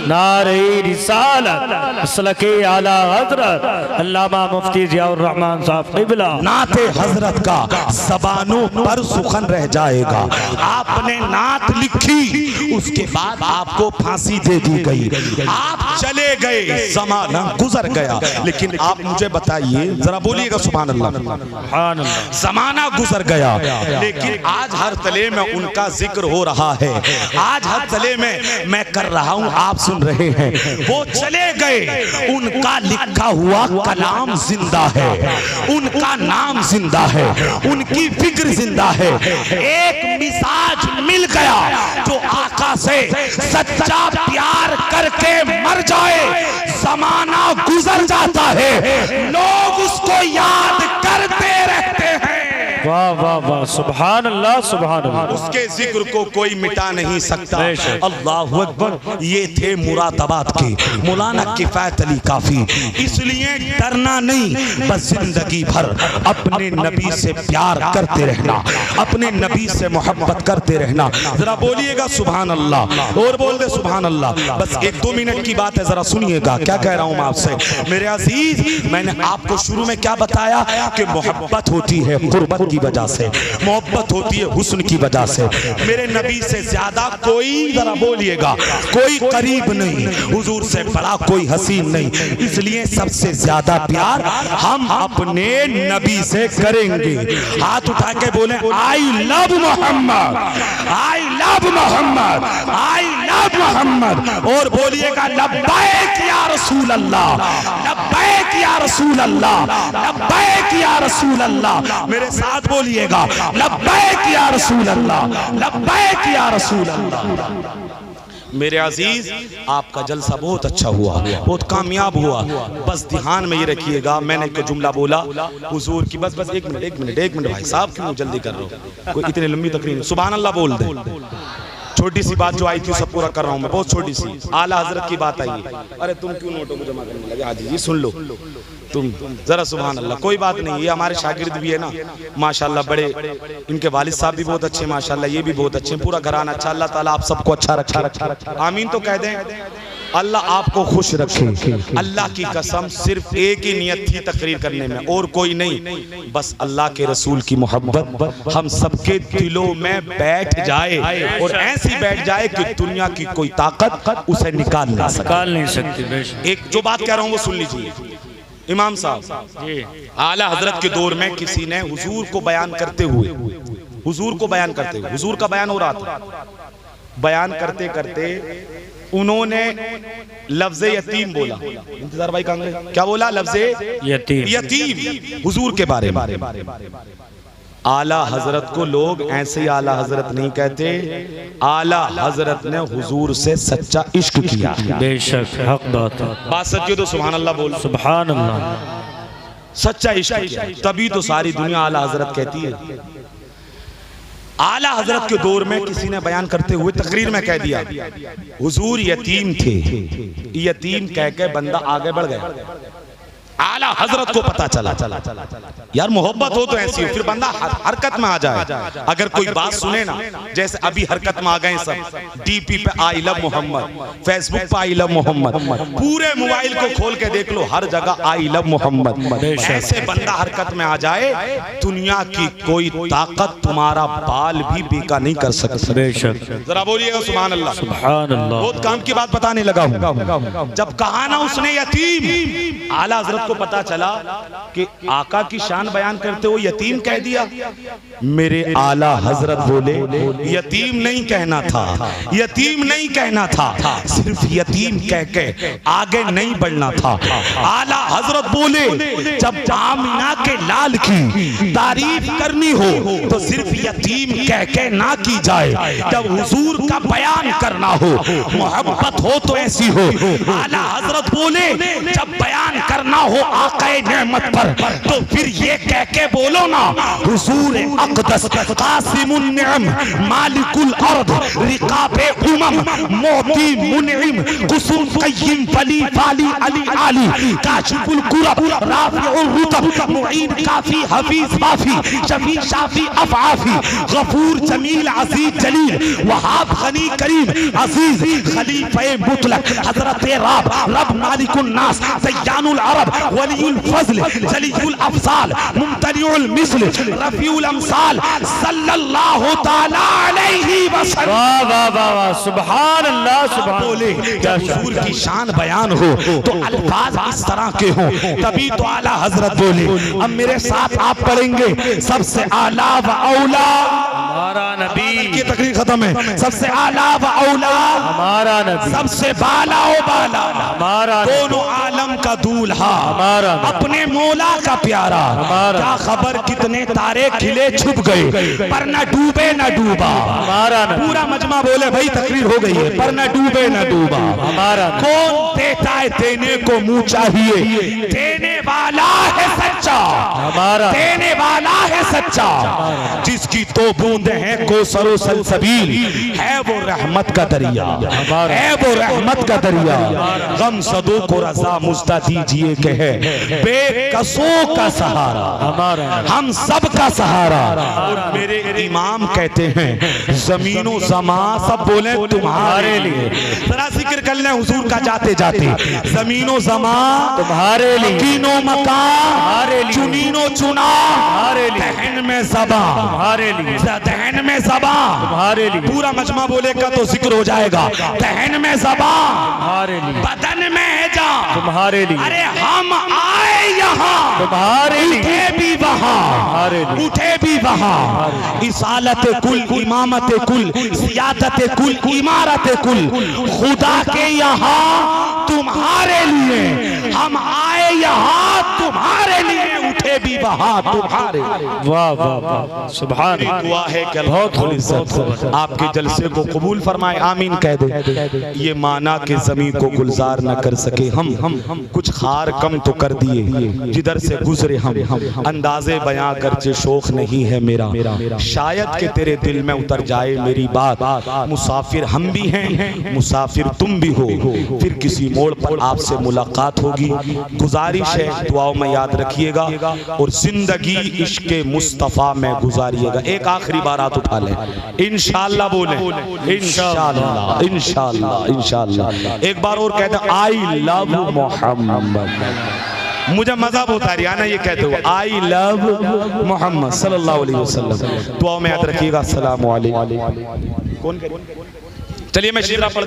नारे रिसालत, मसलके आला हजरत अल्लामा मुफ्ती ज़ियाउर रहमान साहब क़िबला। नाते हजरत का ज़बानों पर सुखन रह जाएगा। आपने नात लिखी, उसके बाद आपको फांसी दे दी गई, आप चले गए, ज़माना गुजर गया। लेकिन आप मुझे बताइए, जरा बोलिएगा सुभान अल्लाह। सुभान अल्लाह। ज़माना गुजर गया, लेकिन आज हर तले में उनका जिक्र हो रहा है। आज हर तले में मैं कर रहा हूँ, आप सुन रहे हैं। वो चले गए, उनका लिखा हुआ कलाम जिंदा है, उनका नाम जिंदा है, उनकी फिक्र जिंदा है। एक मिजाज मिल गया जो आका से सच्चा प्यार करके मर जाए, ज़माना गुजर जाता है, लोग उसको याद करते रहते हैं। वाह वाह वाह, सुभान अल्लाह, सुभान अल्लाह। उसके जिक्र को कोई मिटा नहीं सकता। अल्लाहु अकबर। ये थे मुरादाबाद के मौलाना किफायत अली काफी। इसलिए डरना नहीं, बस जिंदगी भर अपने नबी से प्यार करते रहना, अपने नबी से मोहब्बत करते रहना। जरा बोलिएगा सुभान अल्लाह, और बोल दे सुभान अल्लाह। बस 1-2 मिनट की बात है, जरा सुनिएगा क्या कह रहा हूं मैं आपसे। मेरे अजीज, मैंने आपको शुरू में क्या बताया कि मोहब्बत होती है कुर्बत की वजह से, मोहब्बत होती है हुस्न की वजह से। मेरे नबी से ज्यादा कोई, जरा बोलिएगा, कोई करीब नहीं, हुजूर से बड़ा कोई हसीन नहीं। इसलिए सबसे ज्यादा प्यार हम अपने नबी से करेंगे। हाथ उठा के बोले I love Mohammad, I love Mohammad, I love Mohammad. और बोलिएगा लब्बैक या रसूल अल्लाह, लब्बैक या रसूल अल्लाह, लब्बैक या रसूल अल्लाह। मेरे साथ बोलिएगा लब्बैक या रसूल अल्लाह, लब्बैक या रसूल अल्लाह। मेरे अजीज, आपका जलसा बहुत अच्छा हुआ, बहुत कामयाब हुआ। बस ध्यान में ये रखिएगा, मैंने एक जुमला बोला हुजूर की, बस एक मिनट भाई साहब, क्यों जल्दी कर रहे हो, कोई इतनी लंबी तकरीर। सुभान अल्लाह बोल दे। छोटी सी बात जो आई थी सब पूरा कर रहा हूँ मैं, बहुत छोटी सी। आला हजरत की बात आई। अरे तुम क्यों नोटों को जमा करने लगे? हाजी जी सुन लो तुम जरा, सुभान अल्लाह। कोई बात नहीं, ये हमारे शागिर्द भी है ना माशाल्लाह, बड़े, इनके वालिद साहब भी बहुत अच्छे माशाल्लाह, ये भी बहुत अच्छे, पूरा घराना अच्छा। अल्लाह ताला आप सबको अच्छा रखे, आमीन तो कह दें। अल्लाह आपको खुश रखे। अल्लाह की कसम, सिर्फ एक ही नियत थी तकरीर करने में, और कोई नहीं, बस अल्लाह के रसूल की मोहब्बत हम सबके दिलों में बैठ जाए, और ऐसी बैठ जाए कि दुनिया की कोई ताकत उसे निकाल नहीं सकती। एक जो बात कह रहा हूँ वो सुन लीजिए। इमाम साहब, आला हजरत के दौर में किसी ने हुजूर को बयान करते हुए, हुजूर को बयान करते हुए, हुजूर का बयान हो रहा था, बयान करते करते उन्होंने लफ्ज़ यतीम बोला। इंतजार भाई कांगड़े, क्या बोला? लफ्ज़ यतीम हुजूर के बारे में। आला हजरत को लोग ऐसे ही आला हजरत नहीं कहते, आला हजरत ने हुजूर से सच्चा इश्क किया। बेशक हक बात सच्ची तो सुभान अल्लाह बोल। सुभान अल्लाह। सच्चा इश्क किया, तभी तो सारी दुनिया आला हजरत कहती है। आला हजरत के दौर में किसी ने बयान करते हुए तकरीर में कह दिया, हुजूर यतीम थे, यतीम कह के बंदा आगे बढ़ गया। आला हजरत को पता चला यार मोहब्बत हो तो ऐसी हो, फिर बंदा हरकत में आ जाए। अगर कोई बात सुने ना, जैसे अभी हरकत में आ गए सब, डीपी पे आई लव मोहम्मद, फेसबुक पे आई लव मोहम्मद, पूरे मोबाइल को खोल के देख लो, हर जगह आई लव मोहम्मद। ऐसे बंदा हरकत में आ जाए, दुनिया की कोई ताकत तुम्हारा बाल भी बेका नहीं कर सकती। जरा बोलिएगा सुभान अल्लाह। सुभान अल्लाह। बहुत काम की बात बताने लगा हूँ। जब कहा ना उसने यतीम, आला हजरत को पता चला कि आका की शान बयान करते हुए यतीम कह दिया। मेरे आला हजरत बोले यतीम नहीं कहना था, यतीम नहीं कहना था, सिर्फ यतीम कह के आगे नहीं बढ़ना था। आला हजरत बोले जब आमिना के लाल की तारीफ करनी हो तो सिर्फ यतीम कह के ना की जाए, जब हुजूर का बयान करना हो, मोहब्बत हो तो ऐसी हो। आला हजरत बोले जब बयान करना हो आक़ाए नेमत पर तो फिर ये कह के बोलो ना, हुजूर अक़दस क़ासिमुन निअम मालिकुल अर्द रिक़ाबे उमम मोती मुनइम कुसुम क़य्यिम वली वाली अली आली काशिफुल कुरब राफ़िउर रुतब मुईन काफ़ी हफ़ीज़ वाफ़ी शफ़ी शाफ़ी अफ़आफ़ी गफ़ूर जमील अज़ीज़ जलील वहाब गनी करीम अज़ीज़ खलीफ़े मुतलक हज़रत रब मालिकुन नास सय्यानुल अरब वलीउल फज़ल जलीउल अफ़ज़ाल मुमतनिउल मिस्ल रफ़ीउल अमसाल सल्लल्लाहु तआला अलैहि वसल्लम। वाह वाह वाह वाह, सुभान अल्लाह। सुभान बोले जब हुजूर की शान बयान हो तो अल्फाज इस तरह के हों, तभी तो आला हजरत बोले। अब मेरे साथ आप पढ़ेंगे, सबसे आला व औला हमारा नबी। की तकरीर खत्म है। सबसे आला व औला हमारा नबी, सबसे बाला ओ बाला हमारा नबी, दोनों आलम का दूल्हा, हमारा नबी, अपने मौला का प्यारा। हमारा क्या खबर कितने तारे खिले छुप गए पर न डूबे न डूबा। हमारा नबी। पूरा मजमा बोले भाई तकरीर हो गई है, पर न डूबे न डूबा। हमारा नबी। कौन देता है देने को मुंह चाहिए, देने वाला है सच्चा, हमारा देने वाला है सच्चा। जिसकी तो बूंदे हैं कोसरो सलसबील, है वो रहमत का दरिया, है वो रहमत का दरिया। गम सदों को रज़ा मुझदा दीजिए के है बेकसों का सहारा, हमारा हम सब का सहारा। और मेरे इमाम कहते हैं जमीनों ज़मा सब बोले तुम्हारे लिए। जरा जिक्र कर लें हुजूर का जाते जाते, जमीनों ज़मा तुम्हारे लिए, मकीनो मकान तुम्हारे लिए, चुनीनो चुना तुम्हारे लिए, दहन में ज़बा तुम्हारे लिए, दहन में ज़बा। तुम्हारे लिए, पूरा मजमा बोलेगा तो जिक्र हो जाएगा। दहन में ज़बा, तुम्हारे लिए, बदन में है जा, तुम्हारे लिए, अरे हम आए यहाँ, तुम्हारे लिए, उठे भी वहाँ, तुम्हारे लिए, उठे भी वहाँ। इसालत कुल, इमामत कुल, सियादत कुल, इमारत कुल, खुदा के यहाँ तुम्हारे लिए हम आए, यहाँ तुम्हारे लिए, उठे भी वहाँ तुम्हारे। वाह वाह वाह, सुभान। दुआ है कि बहुत आपके जलसे को कबूल फरमाए, आमीन कह दे। ये माना कि ज़मीन को गुलजार न कर सके हम कुछ खार कम तो कर दिए, जिधर से गुजरे हम अंदाजे बयां करचे शौक नहीं है मेरा, शायद कि तेरे दिल में उतर जाए मेरी बात। मुसाफिर हम भी हैं, मुसाफिर तुम भी हो, फिर किसी मोड़ पर आपसे मुलाकात होगी। गुजारिश है दुआओं में याद रखिएगा और जिंदगी इश्क़े मुस्तफ़ा में गुजारिएगा। एक आखिरी बार हाथ उठा लें, इंशाअल्लाह बोले, इंशाअल्लाह इंशाअल्लाह इंशाअल्लाह। एक बार और कहते आई लव मोहम्मद। मुझे मजा बहुत आ रही है ना ये कहते हो आई लव मोहम्मद सल्लल्लाहु अलैहि वसल्लम। दुआ में याद रखिएगा। अस्सलाम वालेकुम। कौन चलिए मैं शेरा पढ़